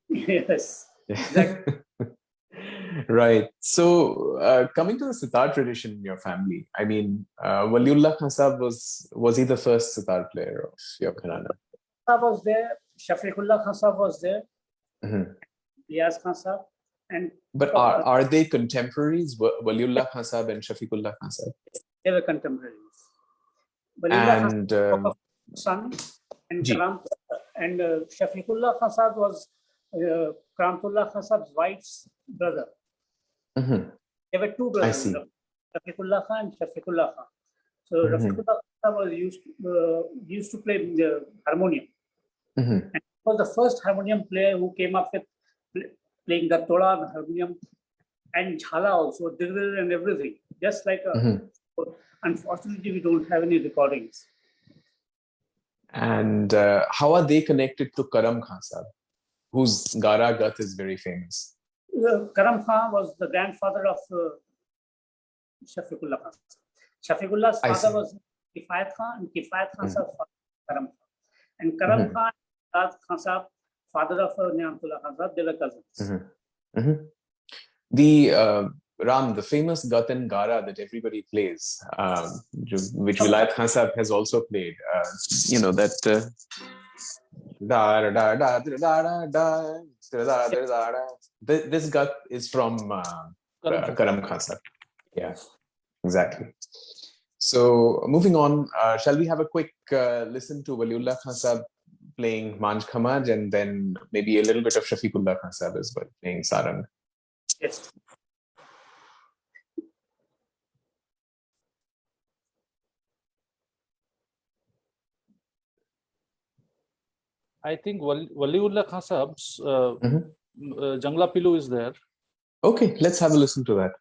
Yes, exactly. Right. So, coming to the sitar tradition in your family, I mean, Waliullah Khan Sahab was he the first sitar player of your Gharana? I was there. Shafiqullah Khan Sahab was there. Mm-hmm. Riyaz Khan Sahab. But are they contemporaries, Waliullah Khan Sahab and Shafiqullah Khan Sahab? They were contemporaries. Waliullah Khan Sahab was son and Shafiqullah Khan Sahab was Karamtullah Khan Sahab's wife's brother. Mm-hmm. There were two brothers, Shafiqullah Khan and Shafiqullah Khan. So Rafiqullah Khan was used to play the harmonium. Mm-hmm. And he was the first harmonium player who came up with playing the tola, the harmonium, and jhala also, dirdil and everything. Just like unfortunately, we don't have any recordings. And how are they connected to Karam Khan Sahab, whose Gara Gat is very famous? Karam Khan was the grandfather of Shafiqullah Khan. Shafiqullah's father was Kifayat Khan, and Kifayat Khan Sahab's father Karam Khan. And Karam Khan and Khan Sahab, father of Ni'amtullah Khan Sahab, they were cousins. The Ram, the famous Gat and Gara that everybody plays, which Vilayat Khan Sahab has also played, that this Gat is from Karam Khan Sahab. Yeah, exactly. So moving on, shall we have a quick listen to Waliullah Khan Sahab playing Manj Khamaj, and then maybe a little bit of Shafiqullah Khan Sahab as well, playing Sarang? Yes. I think Waliullah Khan Sahab's Jangla Pilu is there. Okay, let's have a listen to that.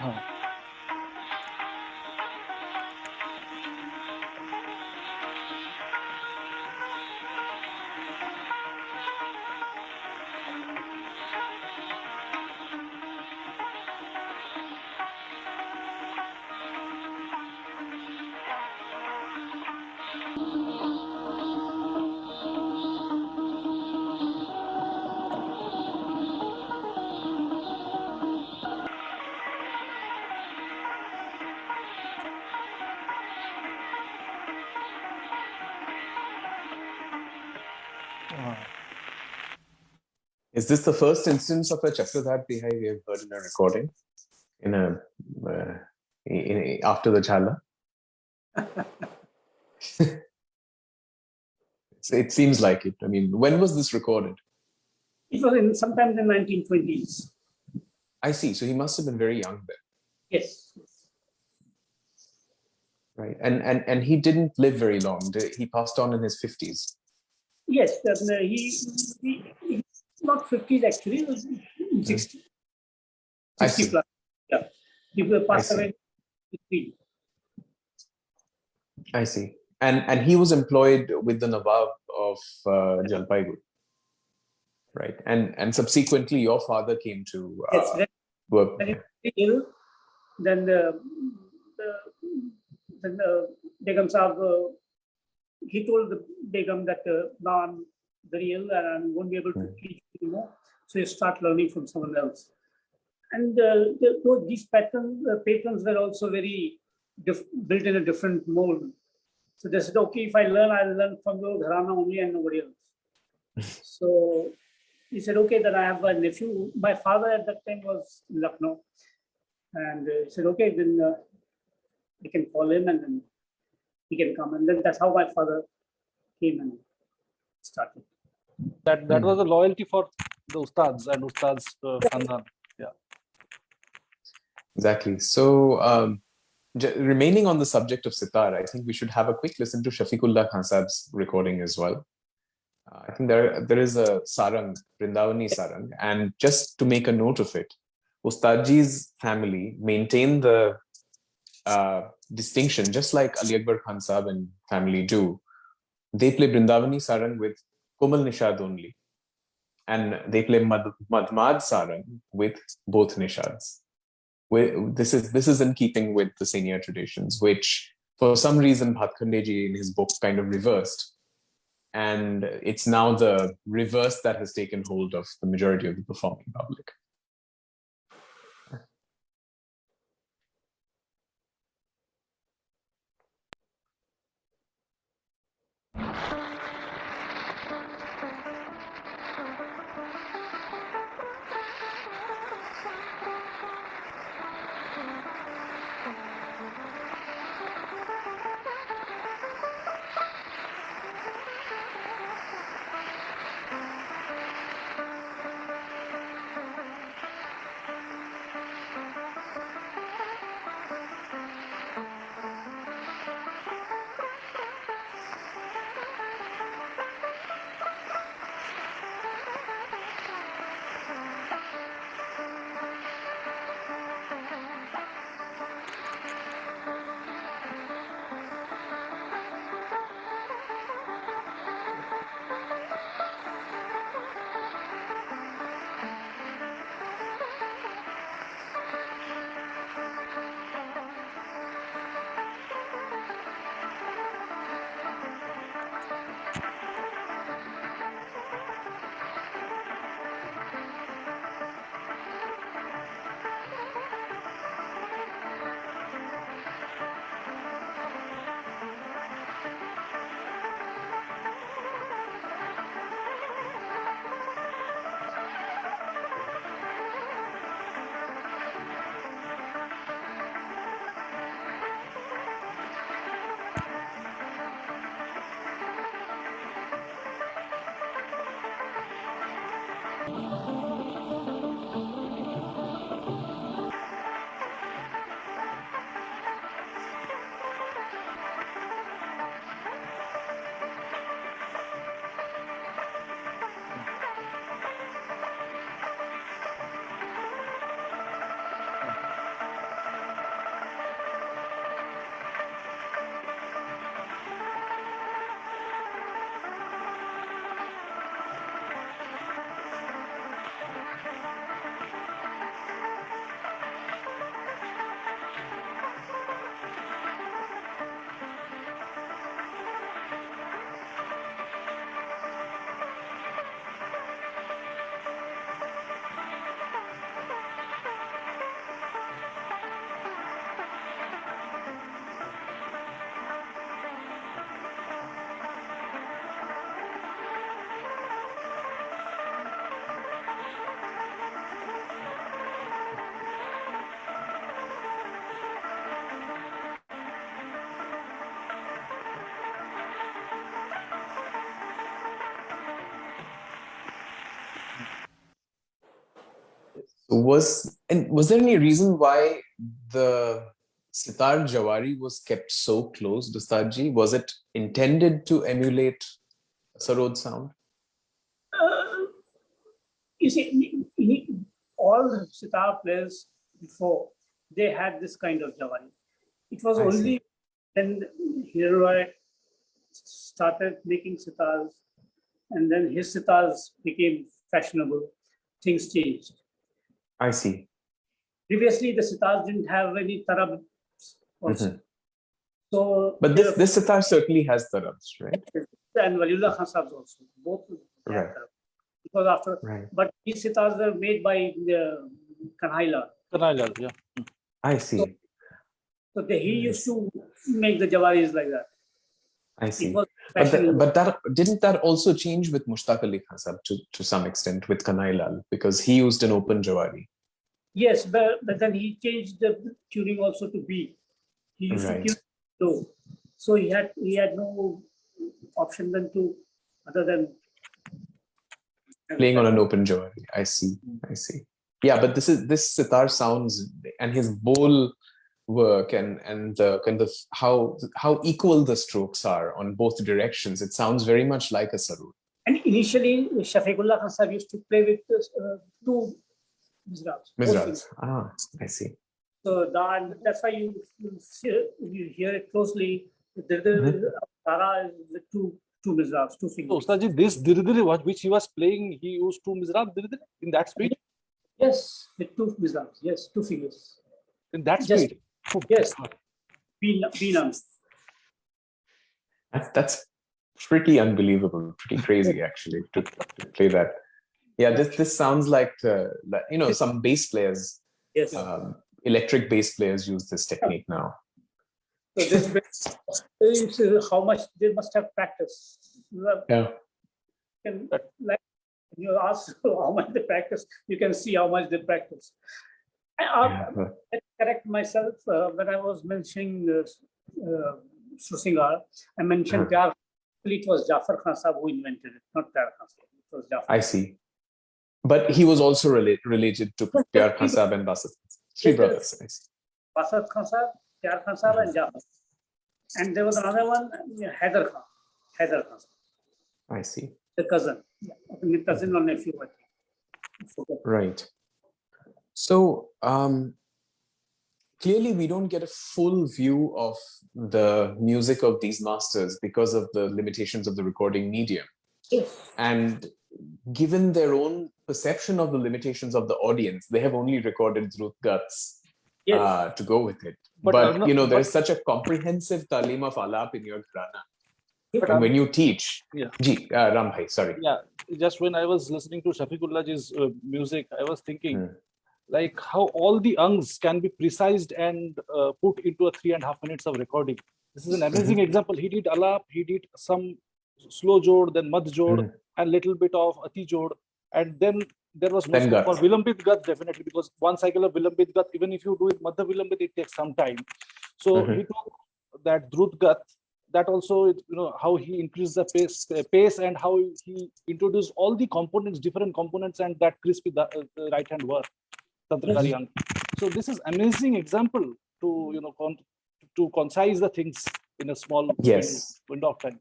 Uh-huh. Uh-huh. Is this the first instance of a Chakrabarty we have heard in a recording? In a after the Jhala? It seems like it. I mean, when was this recorded? It was sometime in the 1920s. I see. So he must have been very young then, Yes. right? And he didn't live very long. He passed on in his 50s. Yes, he not 50s actually, it was 60, I 60 see. plus. Yeah. He passed see. away in 53. I see. And he was employed with the Nawab of Jalpaiguri, right? And subsequently, your father came to Yes, work. when he was very ill, then Begum Saab, he told the Begum that now I'm very ill and I won't be able to teach anymore. So you start learning from someone else. And these patrons were also very built in a different mold. So they said, okay, if I learn, I'll learn from your Gharana only and nobody else. So he said, okay, then I have a nephew. My father at that time was in Lucknow. And he said, okay, then we can call him and then he can come. And then that's how my father came and started. That was a loyalty for the Ustads and Ustads Khandan. Yeah. Exactly. So remaining on the subject of sitar, I think we should have a quick listen to Shafiqullah Khan Saab's recording as well. I think there is a sarang, Vrindavani sarang, and just to make a note of it, Ustadji's family maintain the distinction, just like Ali Akbar Khan Saab and family do. They play Vrindavani sarang with Komal Nishad only, and they play Madhmad sarang with both Nishads. This is in keeping with the senior traditions, which for some reason Bhatkandeji in his book kind of reversed. And it's now the reverse that has taken hold of the majority of the performing public. Was there any reason why the sitar jawari was kept so close, Ustadji? Was it intended to emulate sarod sound? You see, all the sitar players before, they had this kind of jawari. It was I only see. when Hiroi started making sitars, and then his sitars became fashionable, things changed. I see. Previously, the sitars didn't have any tarab also. So, But this sitar certainly has tarabs, right? and Waliullah Khan Sahibs also, both had Right. tarab. Because after, Right. but these sitars were made by the Kanhaila. Kanhailal, yeah. I see. So he used to make the jawaris like that. I It see. was fashionable. But that didn't that also change with Mushtaq Ali Khan Sahib to some extent with Kanhailal, because he used an open jawari. Yes, but then he changed the tuning also to B. He used Right. to tune low. So he had no option than to other than Playing on an open jawari. I see. Yeah, but this sitar sounds and his bowl work and the kind of how equal the strokes are on both directions. It sounds very much like a sarod. And initially, Shafiqullah Khan Sahib used to play with two mizrabs. Mizrabs. I see. So that's why you hear it closely. The Tara is the two mizrabs, two So, fingers. Ustadji, this dirdiri, which he was playing, he used two mizrab dirdiri in that speed? Yes, with two mizrabs. Yes, two fingers. In that Just- speed? Oh, yes. God. Binam. That's pretty unbelievable, pretty crazy actually to play that. Yeah, this sounds like some bass players, Yes. electric bass players use this technique now. So this is how much they must have practiced. Yeah. And like you ask how much they practice, you can see how much they practice. Let's correct myself when I was mentioning Susingar, I mentioned Pyar. It was Jafar Khan Sahib who invented it, not Pyar Khan Sahib. It was Jafar. I see. But he was also related to Pyar Khan Sahib and Basat. Three brothers. I see. Basat Khan Sahib, Pyar Khan Sahib, and Jafar. And there was another one, Haider Khan. Haider Khan Sahib. I see. The cousin. Cousin or nephew, I think. Right. So clearly we don't get a full view of the music of these masters because of the limitations of the recording medium. Yes. And given their own perception of the limitations of the audience, they have only recorded Drut Guts to go with it. But there is such a comprehensive talim of alap in your Gharana. And when you teach, Ram Bhai, sorry. Yeah, just when I was listening to Shafiqullah's music, I was thinking like how all the angs can be precised and put into a 3.5 minutes of recording. This is an amazing example. He did alap, he did some slow jod, then mad jod, and little bit of ati jod, and then there was no scope for vilambit gat, definitely, because one cycle of vilambit gat, even if you do it madhya vilambit, it takes some time. So he took that drut gat. That also, how he increased the pace and how he introduced all the components, different components, and that crispy right hand work. So this is amazing example to to concise the things in a small window of time.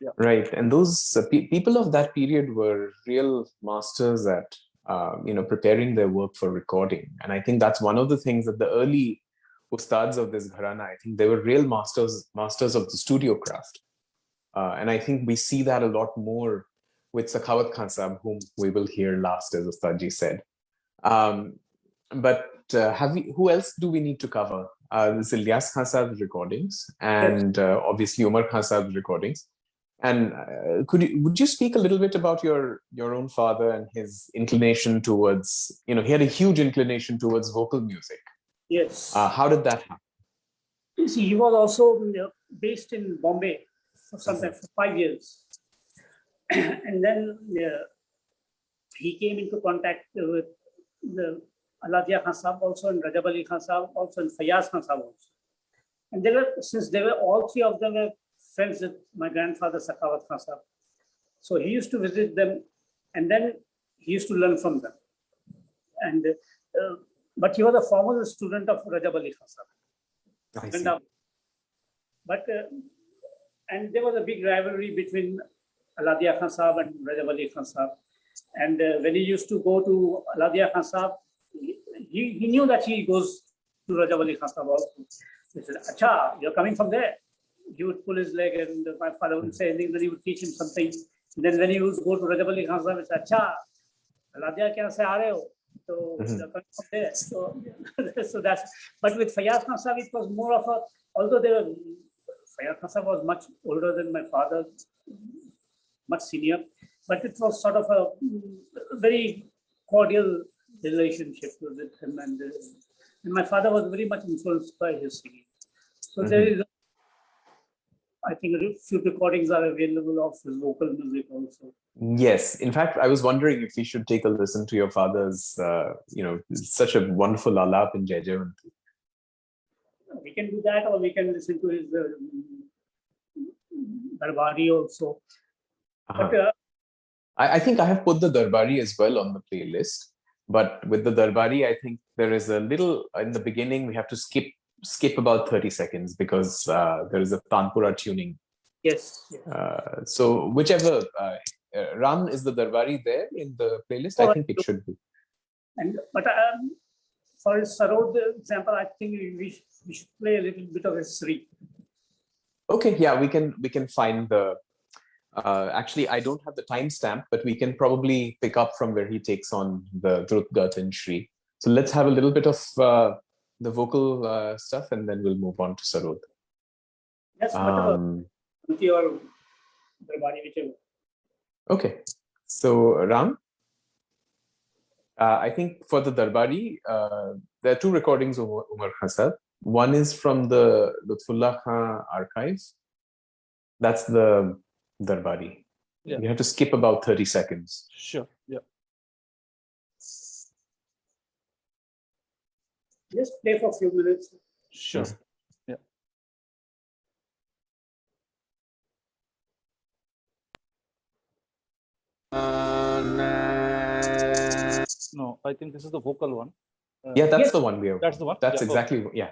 Yeah. Right, and those people of that period were real masters at preparing their work for recording, and I think that's one of the things that the early ustads of this gharana, I think they were real masters of the studio craft. And I think we see that a lot more with Sakhawat Khan Sahib, whom we will hear last, as Ustadji said. But who else do we need to cover? This Ilyas Khan Sahib's recordings and obviously Umar Khan Sahib's recordings. And would you speak a little bit about your own father and his inclination towards, he had a huge inclination towards vocal music. Yes. How did that happen? You see, he was also based in Bombay for some time, for 5 years. And then he came into contact with the Aladia Khan Sahib also, and Rajab Ali Khan Sahib also, and Fayaz Khan Sahib also. And since they were all three of them were friends with my grandfather Sakhawat Khan Sahib. So he used to visit them, and then he used to learn from them. And but he was a former student of Rajab Ali Khan Sahib. I see. But and there was a big rivalry between Aladia Khan Sahib and Rajab Ali Khan Sahib. And when he used to go to Aladia Khan Sahib, he knew that he goes to Rajab Ali Khan Sahib also. He said, "Acha, you're coming from there." He would pull his leg, and my father wouldn't say anything. Then he would teach him something. And then when he would go to Rajab Ali Khan Sahib, he said, "Acha, Aladia kya se aa rahe ho?" So you're coming from there. So that's. But with Fayaz Khan Sahib, it was more of a. Although Fayaz Khan Sahib was much older than my father, much senior, but it was sort of a very cordial relationship with him, and my father was very much influenced by his singing. So there is, I think, a few recordings are available of his vocal music also. Yes, in fact, I was wondering if we should take a listen to your father's, such a wonderful alap in Shahjahanpur. We can do that, or we can listen to his Darbari also. But I think I have put the Darbari as well on the playlist. But with the Darbari, I think there is a little, in the beginning, we have to skip about 30 seconds because there is a Tanpura tuning. Yes. So whichever, Ram, is the Darbari there in the playlist? I think it should be. But for Sarod example, I think we should play a little bit of history. Okay, yeah, we can find the. Actually, I don't have the timestamp, but we can probably pick up from where he takes on the Drutgat and Shri. So let's have a little bit of the vocal stuff, and then we'll move on to Sarod. Yes, whatever. Or Darbari, whichever. Okay, so Ram, I think for the Darbari, there are two recordings of Umar Khan. One is from the Lutfullah Khan archive. That's the Darbari. Yeah. You have to skip about 30 seconds. Sure. Yeah. Just play for a few minutes. Sure. Yeah. No, I think this is the vocal one. Yeah, that's Yes. the one we have. That's the one. That's Yeah, exactly, yeah.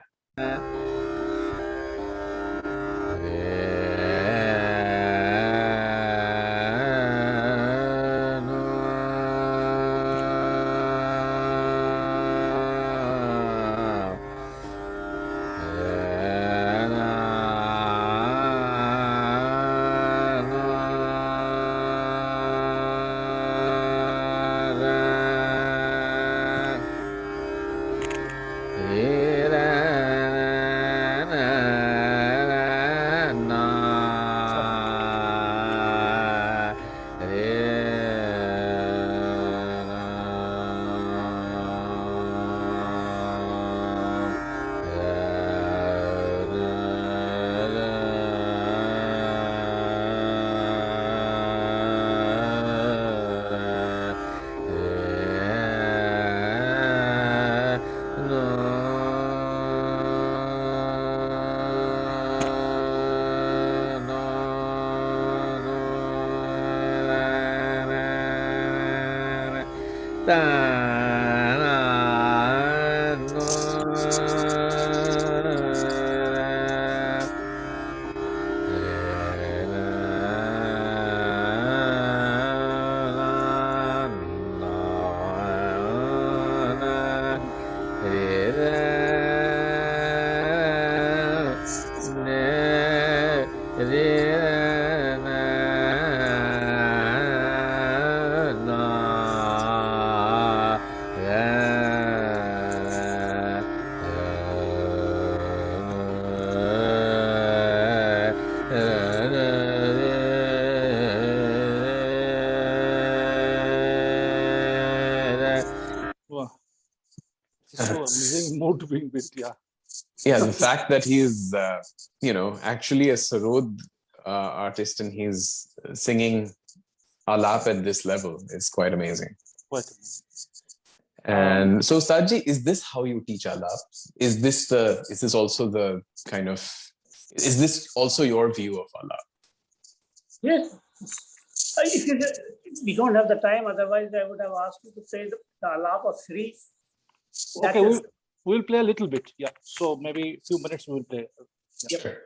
Amazing mood being built, yeah. Yeah, the fact that he is, actually a Sarod artist and he's singing alap at this level is quite amazing. Quite amazing. And so, Ustadji, is this how you teach alap? Is this also the kind of, is this also your view of alap? Yes. If you, we don't have the time, otherwise I would have asked you to play the Alap of Sri. That Okay, is- we'll play a little bit. Yeah. So maybe a few minutes we will play. Yep. Sure.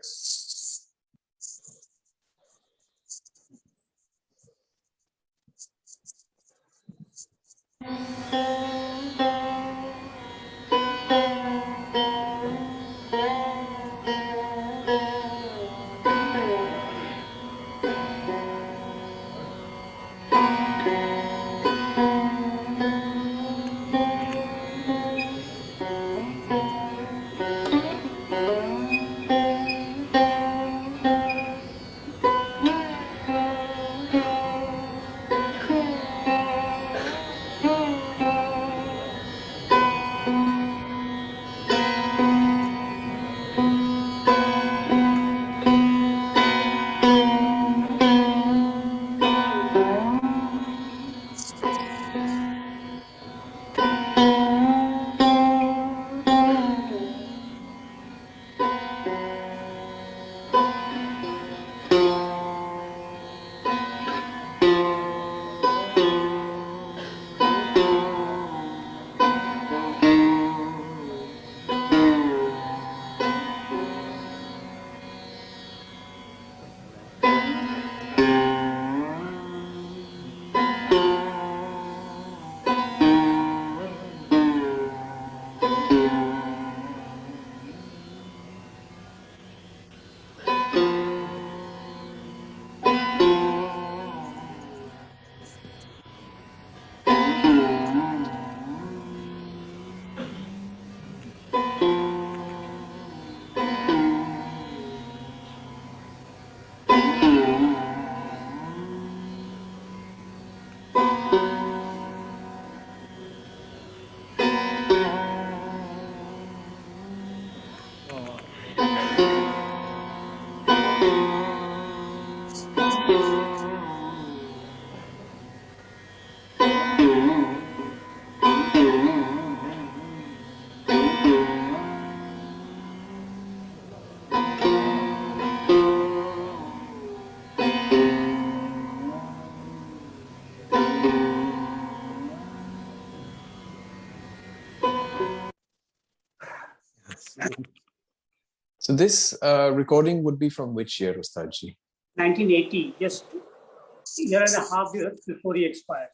So this recording would be from which year, Ustadji? 1980, just a year and a half before he expired.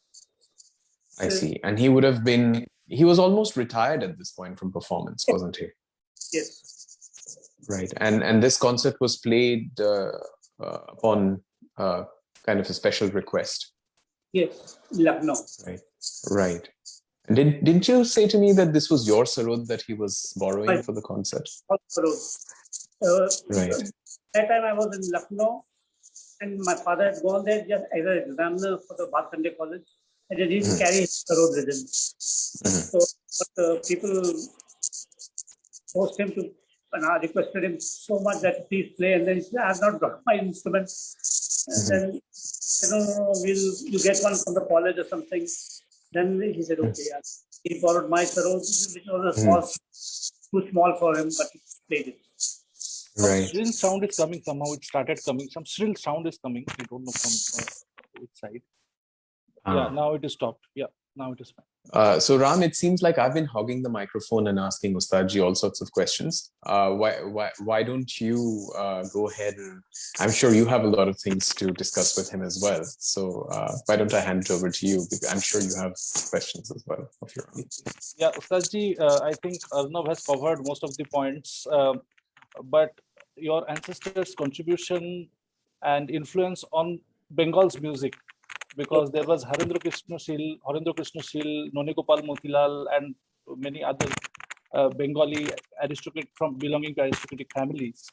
I see. And he would have been, he was almost retired at this point from performance, wasn't he? Yes. Right. And this concert was played upon kind of a special request. Yes, Lucknow. Right. Right. And didn't you say to me that this was your sarod that he was borrowing Right. for the concert? Right. That time I was in Lucknow, and my father had gone there just as an examiner for the Bhattacharya College, and he didn't carry his sarod with him. So, but people forced him to, and I requested him so much that please play, and then he said, I have not got my instrument. And then, you get one from the college or something. Then he said, okay, yeah. He borrowed my sarod, which was a small, too small for him, but he played it. Right. Shrill sound is coming somehow. It started coming. Some shrill sound is coming. I don't know from which side. Yeah, now it is stopped. Yeah, now it is fine. So Ram, it seems like I've been hogging the microphone and asking Ustadji all sorts of questions. Why don't you go ahead? And I'm sure you have a lot of things to discuss with him as well. So why don't I hand it over to you? Because I'm sure you have questions as well of your own. Yeah, Ustadji, I think Arnab has covered most of the points, but your ancestors' contribution and influence on Bengal's music, because there was Harendra Krishna Shil, Noni Gopal Motilal, and many other Bengali aristocratic belonging to aristocratic families.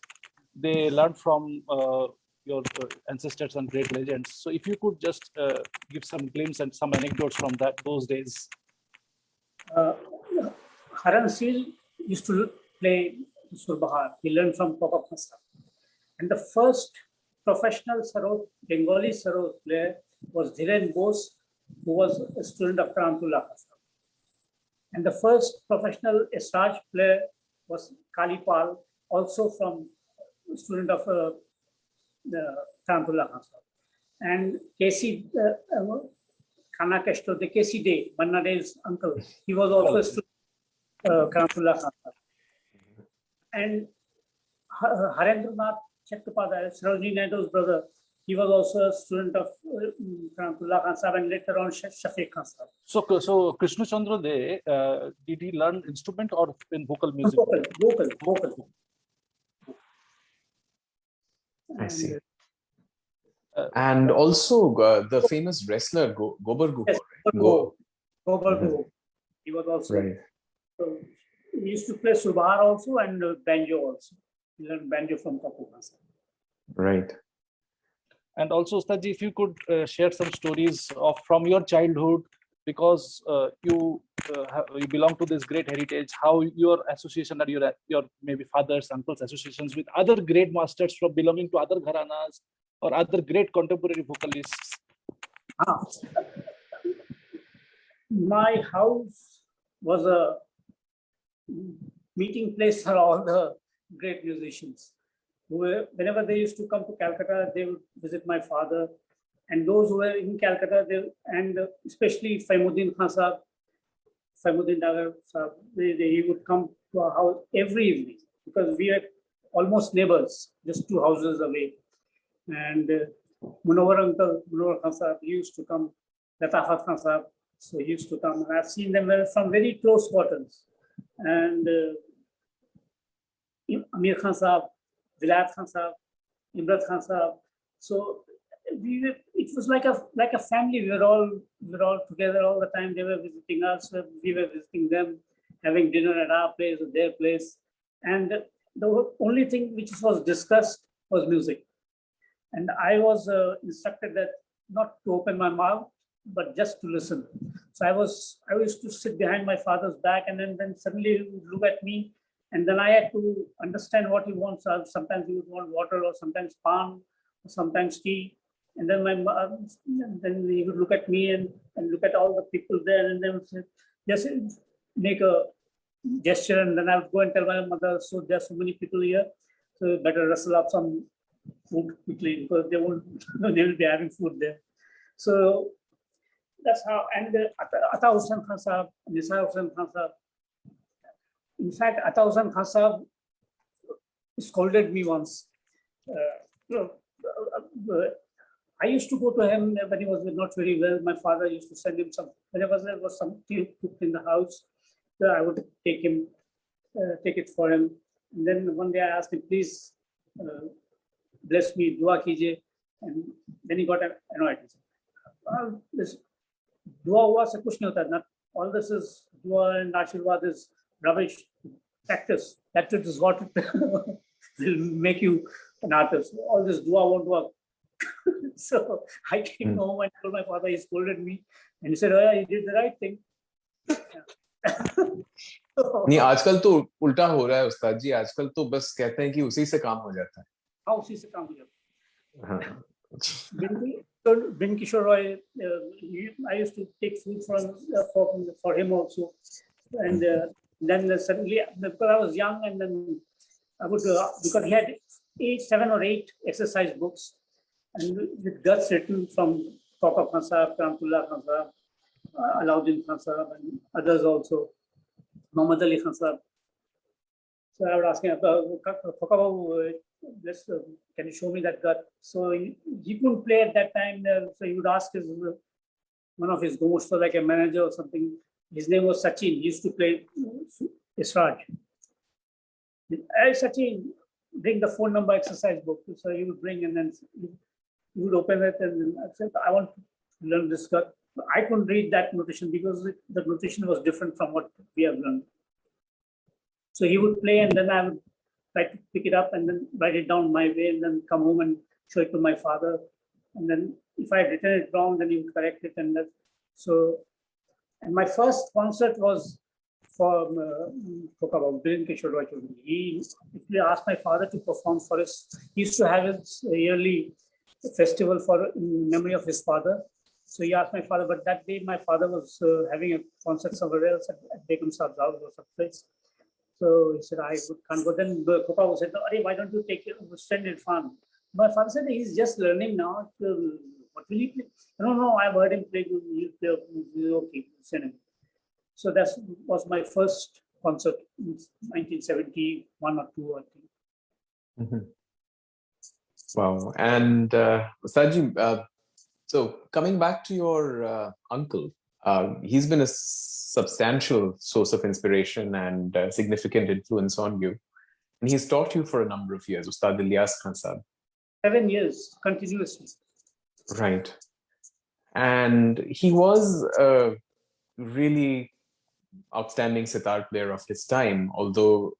They learned from your ancestors and great legends. So if you could just give some glimpse and some anecdotes from those days. Haran Sil used to play Surbahar. He learned from Papa Khasa. And the first professional sarod, Bengali sarod player was Dhiren Bose, who was a student of Prantullah Khasa. And the first professional estrage player was Kalipal, also from student of Prantullah Khasa. And Casey Khana Kashto, the Casey Day, Banna Day's uncle, he was also a student of Karamtullah Khan Sahib. And Harendranath Chattopadhyay, Sarojini Naidu's brother, he was also a student of Karamtullah Khan Sahib and later on Shafiq Khan Sahib. So Krishna Chandra De, did he learn instrument or in vocal music? Vocal. I see. And, And also the famous wrestler Gobar Gupur, yes, right? Gobar Gupur. He was also, Right. he used to play Subhar also and banjo also. He learned banjo from Kapoor Khan Sahib. Right. And also, Ustadji, if you could share some stories from your childhood, because you belong to this great heritage, how your association and your maybe father's, uncle's associations with other great masters from belonging to other gharanas or other great contemporary vocalists. My house was a meeting place for all the great musicians. Whenever they used to come to Calcutta, they would visit my father. And those who were in Calcutta, and especially Faimuddin Khan Sahib, Faimuddin Dagar Sahib, he would come to our house every evening because we were almost neighbors, just 2 houses away. And Munawar uncle, Munawar Khan Sahib, he used to come, Latafat Khan Sahib, so he used to come. And I've seen them from very close quarters. And Amir Khan Sahib, Vilayat Khan Sahib, Imrat Khan Sahib. So it was like a family. We were all together all the time. They were visiting us, we were visiting them, having dinner at our place or their place. And the only thing which was discussed was music. And I was instructed that not to open my mouth, but just to listen. So I used to sit behind my father's back, and then suddenly he would look at me, and then I had to understand what he wants. Sometimes he would want water, or sometimes pan, or sometimes tea. And then then he would look at me and look at all the people there, and then would say, just make a gesture, and then I would go and tell my mother, so there's so many people here, so you better rustle up some food quickly because they will be having food there. So that's how. And Ata Hussain Khan Sahib, Nisar Hussain Khan Sahib. In fact, Ata Hussain Khan Sahib scolded me once. I used to go to him when he was not very well. My father used to send him some. Whenever there was something cooked in the house, I would take it for him. And then one day I asked him, please bless me, dua kije. And then he got annoyed. He said, well, this dua hua se kuch nahi hota. Not all this is dua and ashirwad is rubbish. Practice. That is what will make you an artist. All this dua won't work. So I came home and told my father. He scolded me, and he said, "Oh, yeah, you did the right thing." नहीं आजकल तो उल्टा हो रहा है उस्ताद जी. आजकल तो बस कहते हैं कि उसी से काम हो जाता है. हाँ, उसी से काम हो जाता है. हाँ. Bin Kishore Roy, I used to take food for him also, and then suddenly, because I was young, and then I would because he had 7 or 8 exercise books, and with guts written from Kaka Khan Sahib, Karamtullah Khan Sahib, Alauddin Khan Sahib, and others also, Muhammad Ali Khan Sahib. So I would ask him, can you show me that gut? So he couldn't play at that time. So he would ask one of his ghosts, so like a manager or something. His name was Sachin. He used to play Israj. Hey, Sachin, bring the phone number exercise book. So he would bring, and then he would open it, and then I said, I want to learn this gut. I couldn't read that notation because the notation was different from what we have learned. So he would play, and then I would try to pick it up and then write it down my way, and then come home and show it to my father. And then if I had written it wrong, then he would correct it. And and my first concert was for Bin Kishore Roy. He asked my father to perform for us. He used to have his yearly festival in memory of his father. So he asked my father, but that day my father was having a concert somewhere else at Begum Saab's house or someplace. So he said, I can't go. Then Koka said, why don't you send Irfan? My father said, he's just learning now. what will he play? No, I've heard him play good. He'll play okay. Send him. So that was my first concert in 1971 or 2, I think. Mhm. Wow. And Ustadji, so coming back to your uncle, he's been a substantial source of inspiration and significant influence on you. And he's taught you for a number of years, Ustad Ilyas Khan Sahab. 7 years continuously. Right. And he was a really outstanding sitar player of his time, although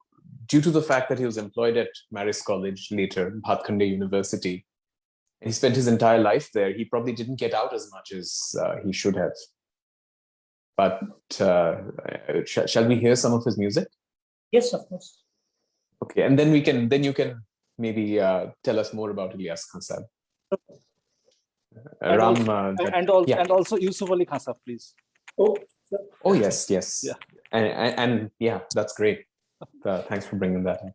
due to the fact that he was employed at Marist College later, Bhatkhande University, and he spent his entire life there, he didn't get out as much as he should have. But shall we hear some of his music? Yes, of course. Okay, and then you can maybe tell us more about Ilyas Khan Sahab. And also Yusuf Ali Khan Sahab, please. Oh, yes. Yeah. And yeah, that's great. Thanks for bringing that up.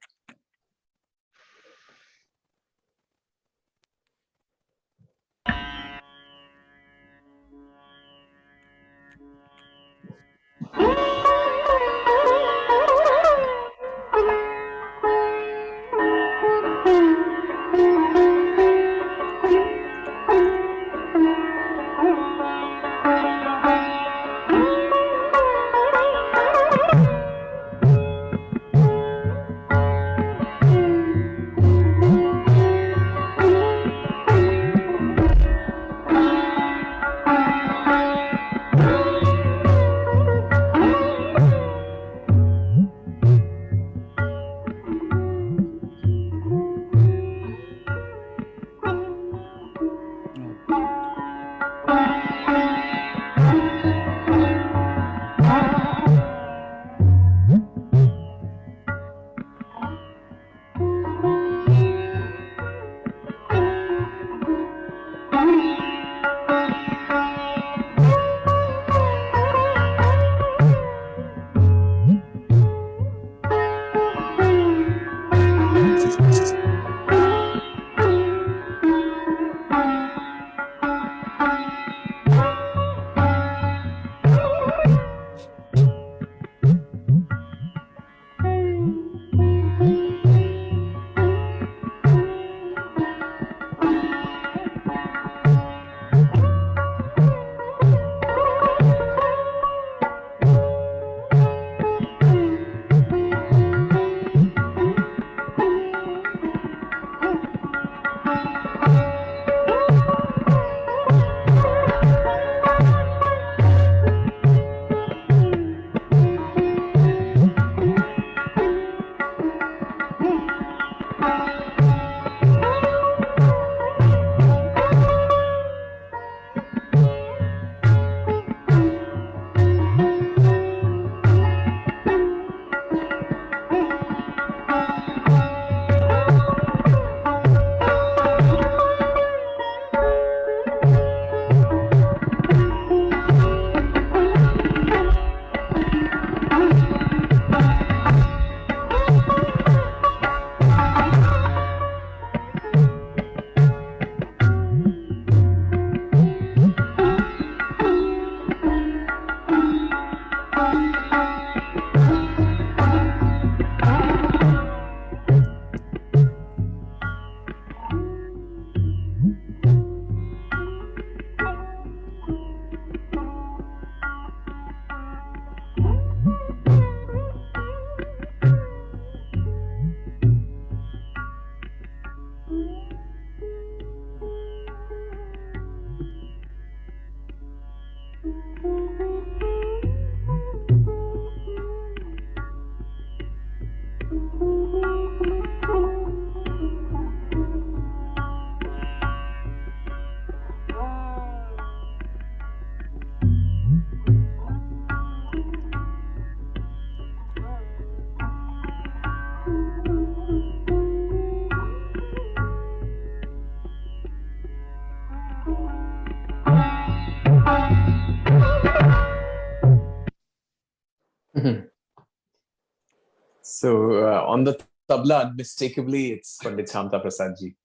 So on the tabla, unmistakably, it's Pandit Shamta Prasad ji.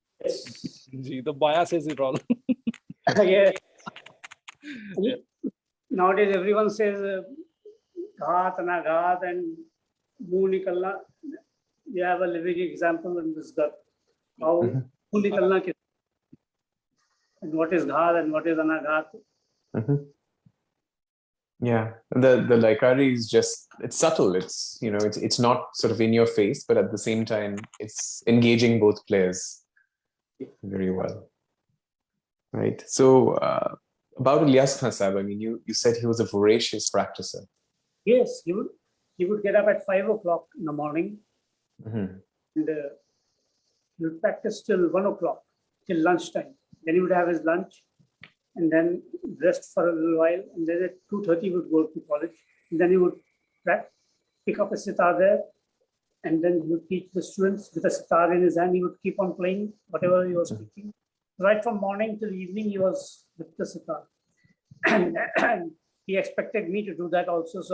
Gee, the bias says it all. Yeah. Yeah. Nowadays, everyone says ghat, anaghat, and muh nikalna. We have a living example in this gut. How Mhm. muh nikalna and what is ghat and what is anaghat. Mhm. Yeah, the Laikari is just, it's subtle. It's, you know, it's not sort of in your face, but at the same time, it's engaging both players very well. Right. So about Ilyas Khan Sahib, I mean, you said he was a voracious practicer. Yes, he would get up at 5 o'clock in the morning Mhm. and he would practice till 1 o'clock, till lunchtime. Then he would have his lunch and then rest for a little while. And then at 2:30 he would go to college. And then he would pick up a sitar there and then he would teach the students with a sitar in his hand. He would keep on playing whatever he was teaching. Right from morning till evening, he was with the sitar. And he expected me to do that also. So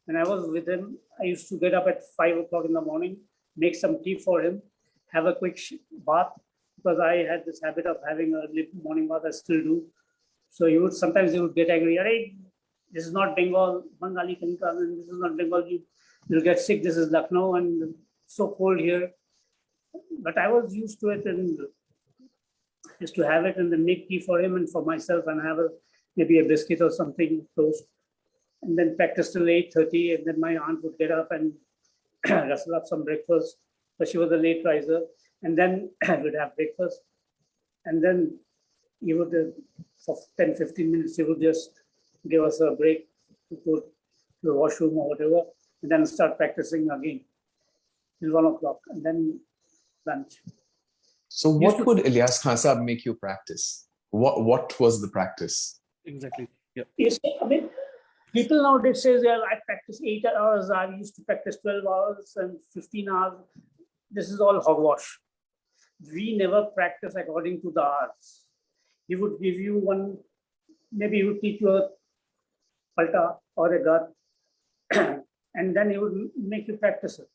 when I was with him, I used to get up at 5 o'clock in the morning, make some tea for him, have a quick bath, because I had this habit of having a morning bath. I still do. So sometimes he would get angry. Hey, this is not Bengal, Bengali Kanika, and this is not Bengal. You'll get sick. This is Lucknow and so cold here. But I was used to it and used to have it and then make tea for him and for myself and have maybe a biscuit or something toast. And then practice till 8:30. And then my aunt would get up and rustle up some breakfast. But she was a late riser. And then we'd have breakfast. And then he would, for 10, 15 minutes, he would just give us a break to go to the washroom or whatever, and then start practicing again till 1 o'clock, and then lunch. So what would Ilyas Khan Sahib make you practice? What was the practice? Exactly. Yeah. Yes, I mean, people nowadays say, yeah, I practice 8 hours, I used to practice 12 hours and 15 hours. This is all hogwash. We never practice according to the hours. He would give you one, maybe he would teach you a palta or a gat, and then he would make you practice it.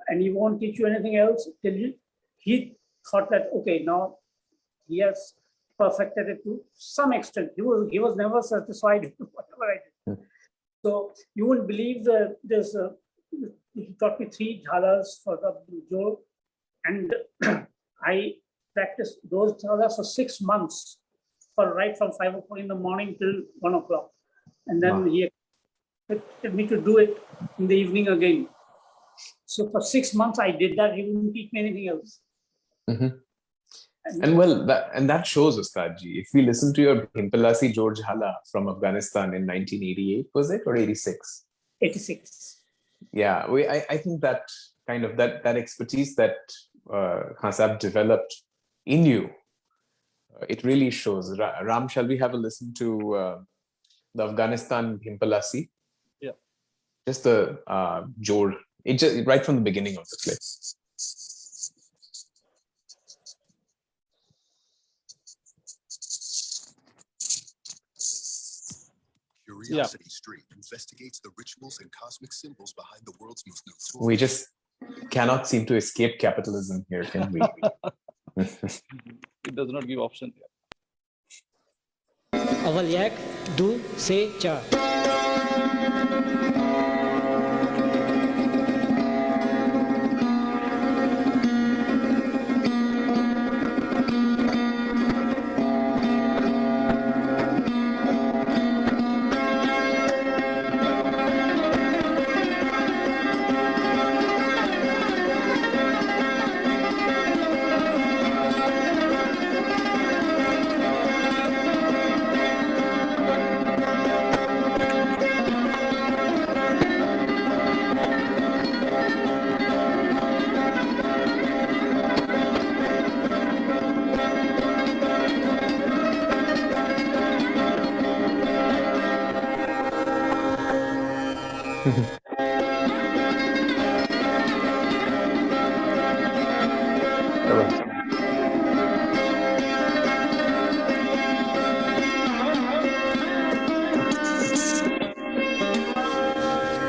And he won't teach you anything else till he thought that, okay, now he has perfected it to some extent. He was never satisfied with whatever I did. So you wouldn't believe that he taught me 3 jhalas for the jo, and I practiced those jhalas for 6 months, right from 5 o'clock in the morning till 1 o'clock. And then he expected me to do it in the evening again. So for 6 months I did that. He wouldn't teach me anything else. Mm-hmm. And that shows, Ustadji. If we listen to your Bhimpalasi George Hala from Afghanistan in 1988, was it, or 86? 86. Yeah, I think that kind of that expertise that Khan Sahib developed in you, it really shows. Ram, shall we have a listen to the Afghanistan Bhimpalasi? Yeah. Just the Jod, right from the beginning of the clip. Curiosity Street investigates the rituals and cosmic symbols behind the world's most notorious. We just cannot seem to escape capitalism here, can we? It does not give option. अव्वल 1, 2 से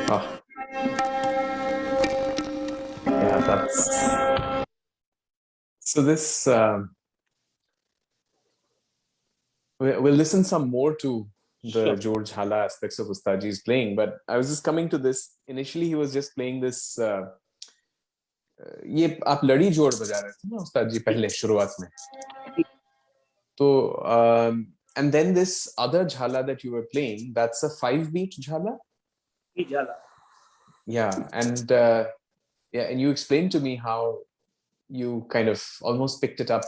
4. Yeah, that's so this We'll listen some more to the Sure. George Hala aspects of Ustadji's playing, but I was just coming to this. Initially, he was just playing this. ये आप लड़ी जोड़ बजा रहे थे ना उस्ताद जी पहले शुरुआत में तो and then this other jhala that you were playing, that's a 5-beat jhala. Jhala. Yeah, and and you explained to me how you kind of almost picked it up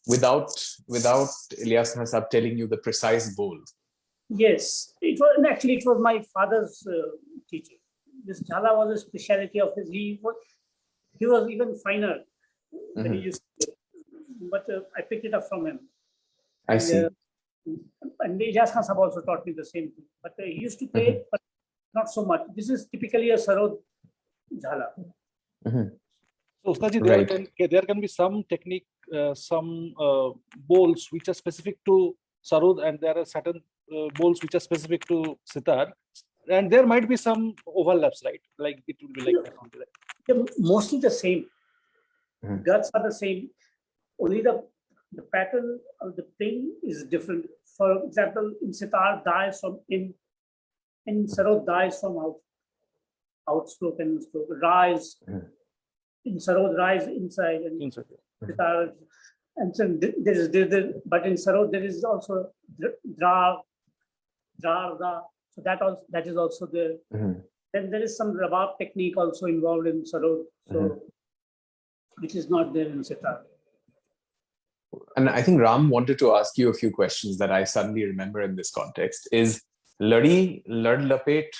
without Ilyas Khan Sahab telling you the precise bowl. Yes, it was my father's teaching. This jhala was a specialty of his. He was even finer than he used to, but I picked it up from him. I see. And Ijaz Khan Sahab also taught me the same thing. But he used to play it, but not so much. This is typically a sarod jhala. So, Ustadji, Right. there can be some technique, some bowls which are specific to sarod, and there are certain bowls which are specific to sitar, and there might be some overlaps, right? Like it will be like that only, right? They're mostly the same. Guts are the same. Only the pattern of the playing is different. For example, in sitar, da is from in sarod, da is from outstroke and stroke. Ra is in sarod, ra is inside, and Inside. sitar. And so but in sarod there is also dra, da. So that is also there. Then there is some rabab technique also involved in sarod, so which is not there in sitar. And I think Ram wanted to ask you a few questions that I suddenly remember in this context. Is ladi, lad lapet,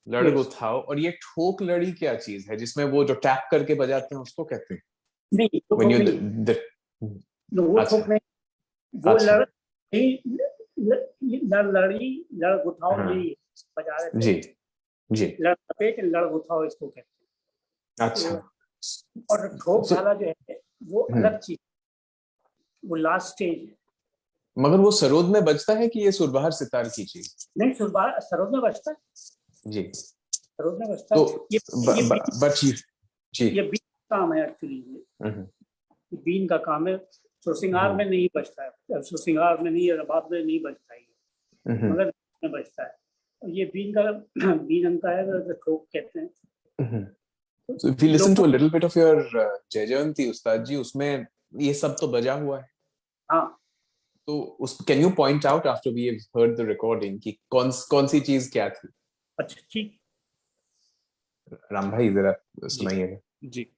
lad Yes. गुथाओ और ये ठोक लड़ी क्या चीज है जिसमें वो जो टैप करके बजाते हैं उसको कहते हैं? नहीं, तो When you वो अच्छा। ठोक नहीं, वो अच्छा। लड़ी लड़ गुथाओ हाँ। यही बजा रहे थे। जी जी लड़ लपेट लड़ गुथाओ इसको कहते अच्छा हैं। और ठोक झाला जो है वो अलग चीज, वो लास्ट स्टेज है। मगर वो सरोद में बजता है कि ये सुरबहार सितार की चीज? नहीं, सरोद में बजता है, जी सरोद में बजता तो है। ये बीन काम है एक्चुअली, बीन का काम है। सुरसिंगार में नहीं बजता है, सुरसिंगार में नहीं, रबाब में नहीं बजता है, मगर में बजता है। ये बीन अंक का है, जो ठोक कहते हैं। So if you listen to a little bit of your Jaijayanti Ustad ji, उसमें ये सब तो बजा हुआ है। हाँ। तो can you point out after we have heard the recording कि कौन सी चीज क्या थी? अच्छा ठीक। राम भाई जरा सुनाइएगा। जी।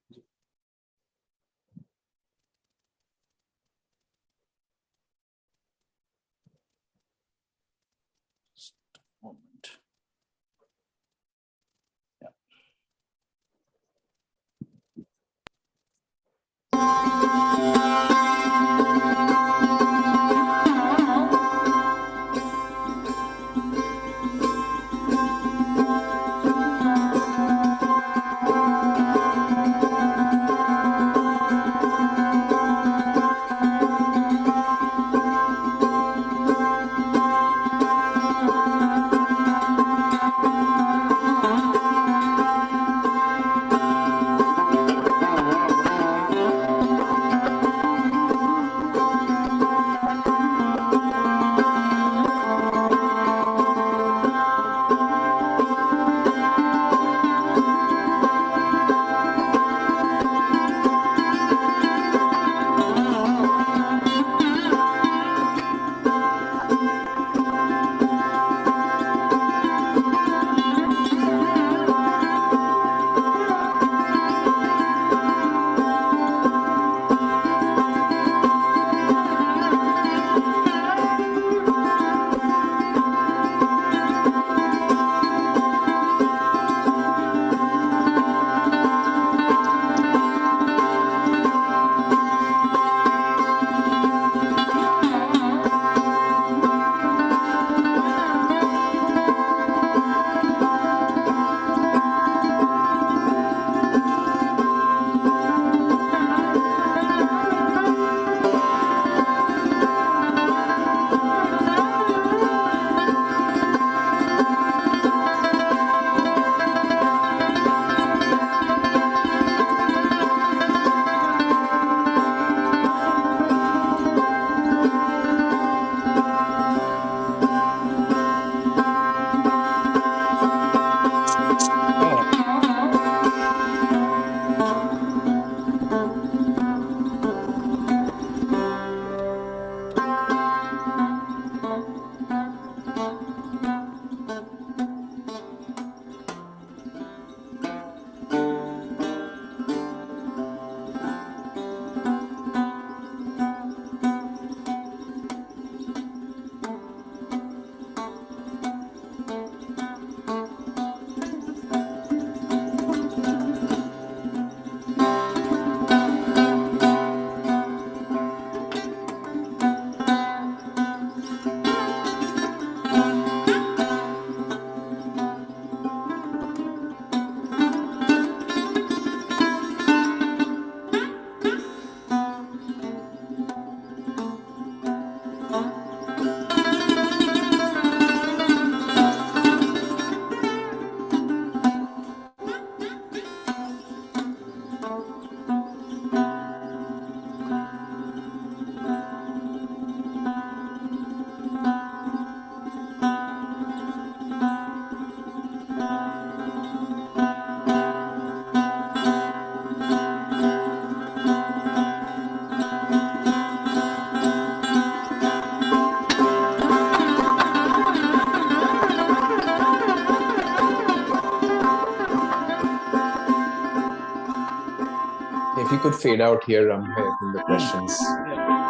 If you could fade out here, in the questions.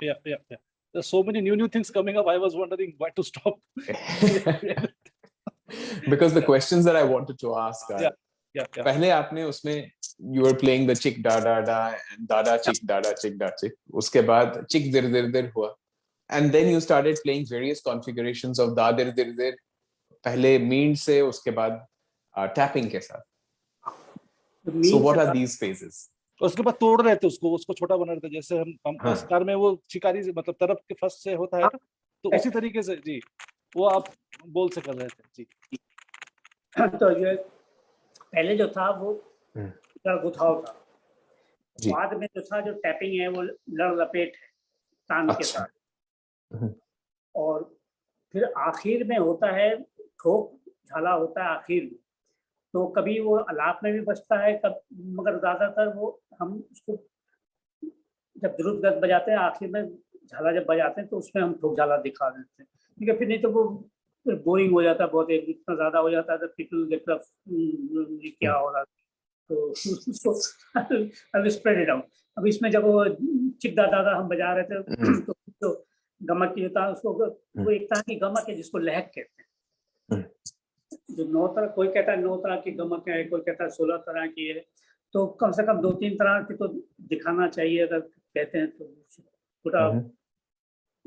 Yeah. There's so many new things coming up. I was wondering why to stop. Because the questions that I wanted to ask are, Yeah. पहले आपने उसमें you were playing the chick da da da and da da chick da da chick da chick. उसके बाद chick dir dir dir हुआ. And then you started playing various configurations of da dir dir dir. पहले mean से उसके बाद tapping के साथ. So what are these phases? उसके बाद तोड़ रहे थे उसको छोटा बना रहे थे, जैसे हम अस्कार में वो शिकारी से मतलब तरफ के फर्स्ट से होता है ना, तो उसी तरीके से जी वो आप बोल से कर रहे थे जी। तो ये पहले जो था वो गुथाव था, बाद में जो था जो टैपिंग है वो लड़ लपेट है तान के साथ, और फिर आखिर में होता है ठोक झाला होता है आखिर में, तो कभी वो आलाप में भी बजता है मगर ज्यादातर वो हम उसको जब द्रुत बजाते हैं आखिर में झाला जब बजाते हैं तो उसमें हम ठोक झाला दिखा देते हैं, ठीक है। फिर नहीं तो वो बोरिंग हो जाता है, बहुत इतना ज्यादा हो जाता है तो पीपल गेट क्या हो रहा है, तो उसको स्प्रेड इट आउट। अब इसमें जब वो चिक दादा हम बजा रहे थे तो गमक की होता है उसको, वो एक तरह की गमक है जिसको लहक कहते हैं, जो 9 तरह, कोई कहता है 9 तरह की गमक है, कोई कहता है 16 तरह की है, तो कम से कम 2-3 तरह की तो दिखाना चाहिए अगर कहते हैं तो पूरा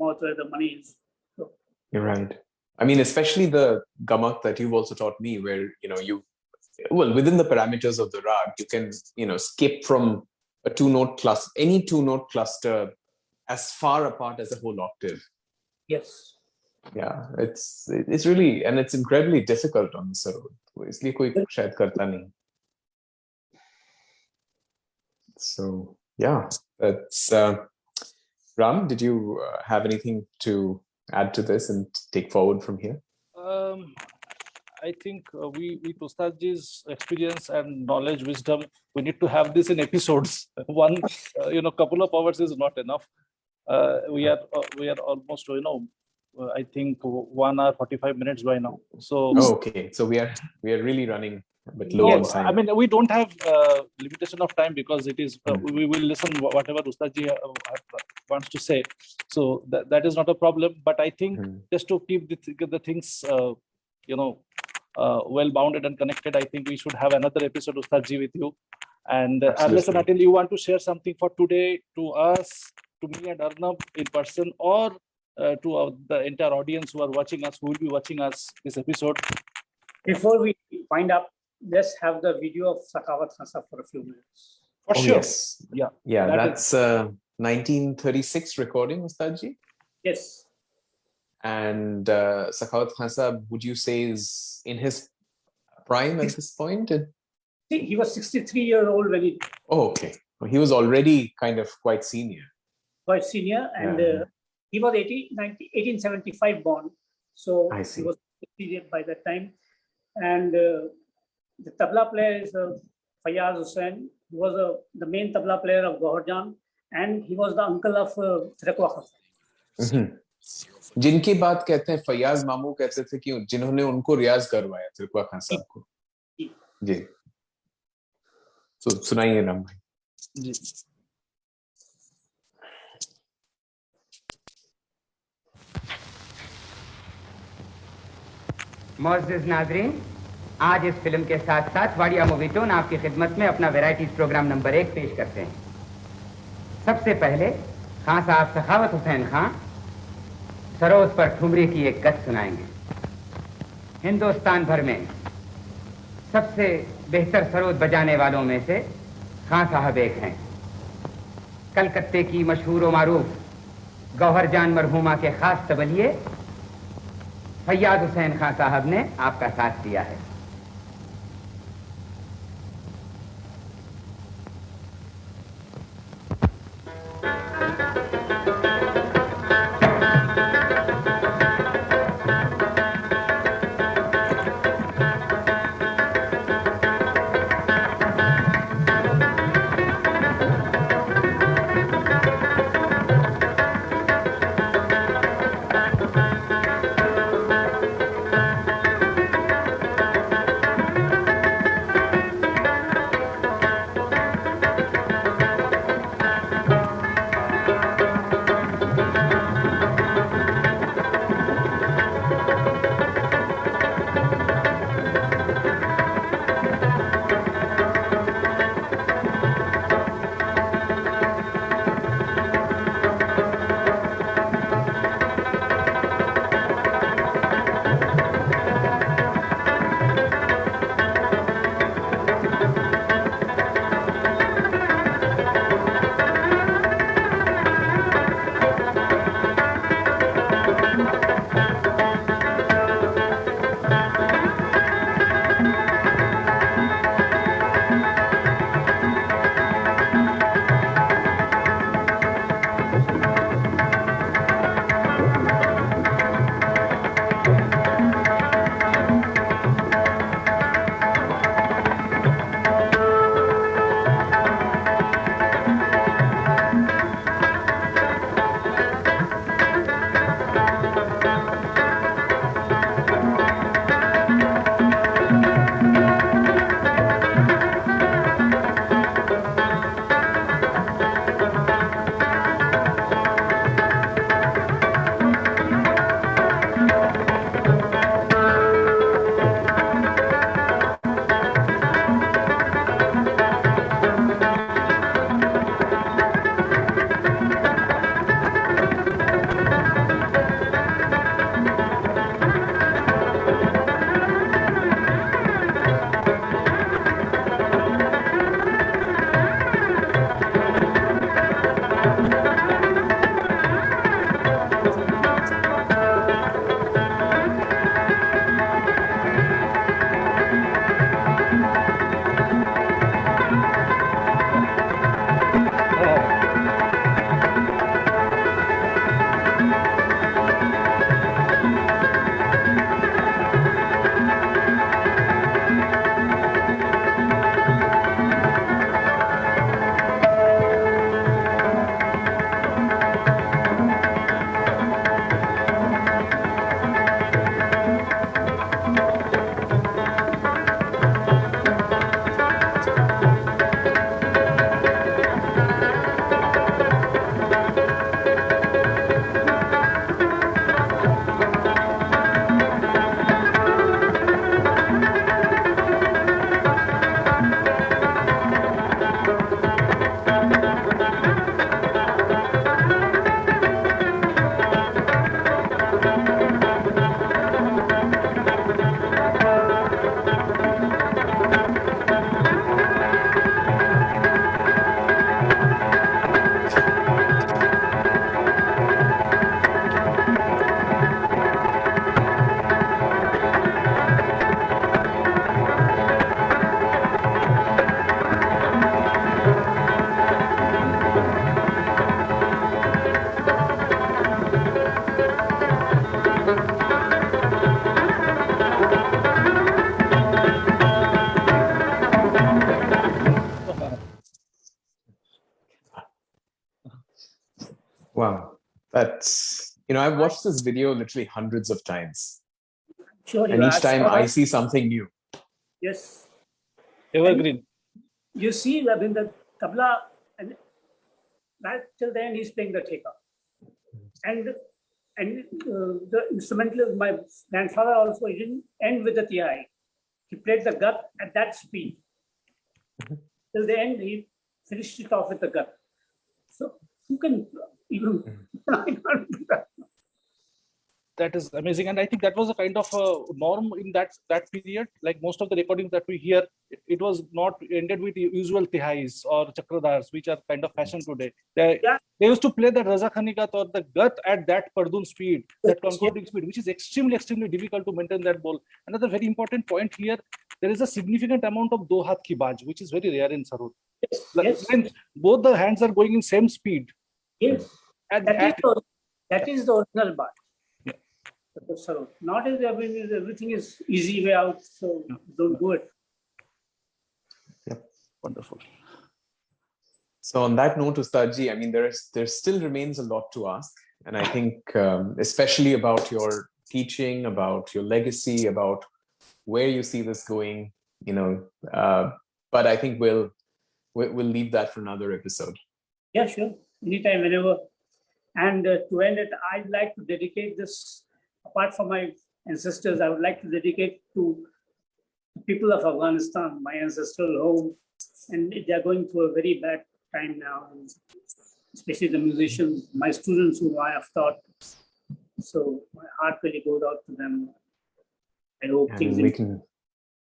mouth where the money is. So, you're right. I mean, especially the gamak that you've also taught me, where within the parameters of the rag, you can skip from a 2-note cluster, any 2-note cluster, as far apart as a whole octave. Yes. Yeah, it's really, and it's incredibly difficult on the sarod. इसलिए कोई शायद करता नहीं. So yeah, that's Ram. Did you have anything to add to this and take forward from here? I think with Ustadji's experience and knowledge, wisdom, we need to have this in episodes. One, couple of hours is not enough. We are almost, I think 1 hour 45 minutes by now. So okay, so we are really running a bit low on time. I mean, we don't have limitation of time because it is we will listen whatever Ustadji wants to say. So that is not a problem. But I think just to keep the things well bounded and connected, I think we should have another episode, Ustadji, with you. And unless and until you want to share something for today to us, to me and Arnab in person, or to the entire audience who are watching us, who will be watching us this episode. Before we wind up, let's have the video of Sakhawat Khansa for a few minutes. For sure. Yes. Yeah, that's 1936 recording, Ustadji? Yes. And Sakhawat Khansa, would you say, is in his prime at this point? He was 63 years old when he... Oh, okay. He was already kind of quite senior. Quite senior, and he was 1875 born. So he was 60 by that time. And the tabla player is Fayaz Hussain, who was the main tabla player of Gaharjan, and he was the uncle of Chakrabarty. जिनकी बात कहते हैं फयाज मामू कहते थे कि जिन्होंने उनको रियाज करवाया त्रिकुआ खान साहब को जी। सुनाइए राम भाई जी। मोअज़्ज़िज़ नाज़रीन, आज इस फिल्म के साथ साथ वाडिया मूवीटोन आपकी खिदमत में अपना वैराइटीज प्रोग्राम नंबर 1 पेश करते हैं। सबसे पहले खान साहब सखावत हुसैन खान सरोद पर ठुमरी की एक गज़ल सुनाएंगे। हिंदुस्तान भर में सबसे बेहतर सरोद बजाने वालों में से खान साहब एक हैं। कलकत्ते की मशहूर व मारूफ गौहरजान मरहूमा के खास तबलिए फैयाज हुसैन खान साहब ने आपका साथ दिया है। Wow. That's, I've watched this video literally hundreds of times. Sure, And each time I see something new. Yes. Evergreen. You see, I mean, the tabla, and right till then he's playing the theka. And the instrumental, my grandfather also, he didn't end with the tihai. He played the gut at that speed. Till the end, he finished it off with the gut. So who can even, I can't do that. That is amazing, and I think that was a kind of a norm in that period. Like most of the recordings that we hear, it was not ended with usual tihais or chakradars, which are kind of fashion today. They used to play the Raza Khanigat or the gut at that pardun speed, that concording speed, which is extremely difficult to maintain that ball. Another very important point here, there is a significant amount of do hath ki baaj, which is very rare in sarod. Yes. When both the hands are going in same speed. Yes. That is the original baaj. So not as everything is easy way out, so don't do it. Yep. Wonderful. So on that note, Ustadji, I mean, there still remains a lot to ask. And I think especially about your teaching, about your legacy, about where you see this going, but I think we'll leave that for another episode. Yeah, sure. Anytime, whenever. And to end it, I'd like to dedicate this, apart from my ancestors, I would like to dedicate to the people of Afghanistan, my ancestral home. And they're going through a very bad time now, especially the musicians, my students who I have taught. So my heart really goes out to them. I hope we can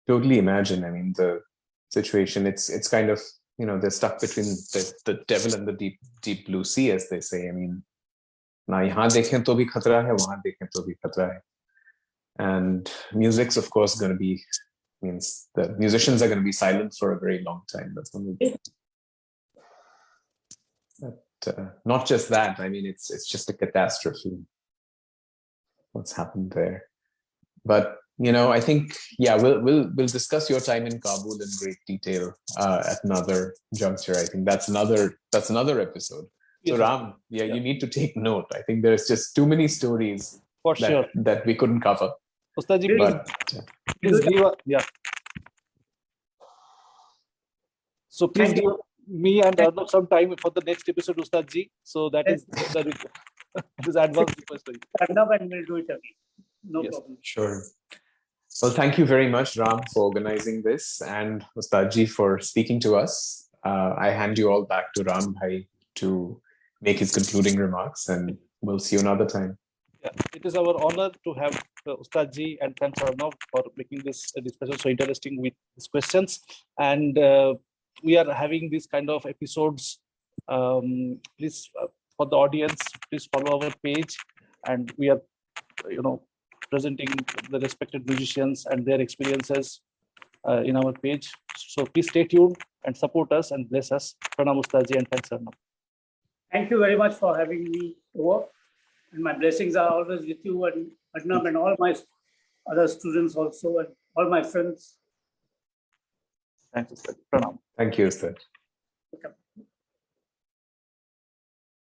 totally imagine. I mean, the situation, it's kind of, they're stuck between the devil and the deep blue sea, as they say. I mean, na yahan dekhen to bhi khatra hai, wahan dekhen to bhi khatra hai. And music's, of course, going to be, means the musicians are going to be silent for a very long time. That's one of But not just that. I mean, it's just a catastrophe. What's happened there? But I think we'll discuss your time in Kabul in great detail at another juncture. I think that's another episode. So Ram, you need to take note. I think there's just too many stories that we couldn't cover. Ustadji, please give So please give me and Arnab some time for the next episode, Ustadji. So that is this advanced request for you. Arnab and we'll do it again. No problem. Sure. Well, thank you very much, Ram, for organizing this, and Ustadji for speaking to us. I hand you all back to Ram Bhai to make his concluding remarks, and we'll see you another time. Yeah, it is our honor to have Ustadji, and thanks Arnab for making this discussion so interesting with these questions. And we are having these kind of episodes. Please, for the audience, please follow our page, and we are, presenting the respected musicians and their experiences in our page. So please stay tuned and support us and bless us. Pranam Ustadji, and thanks Arnab. Thank you very much for having me over. And my blessings are always with you and Arnab and all my other students also, and all my friends. Thanks, Ustadji. Pranam. Thank you, Ustad. Welcome.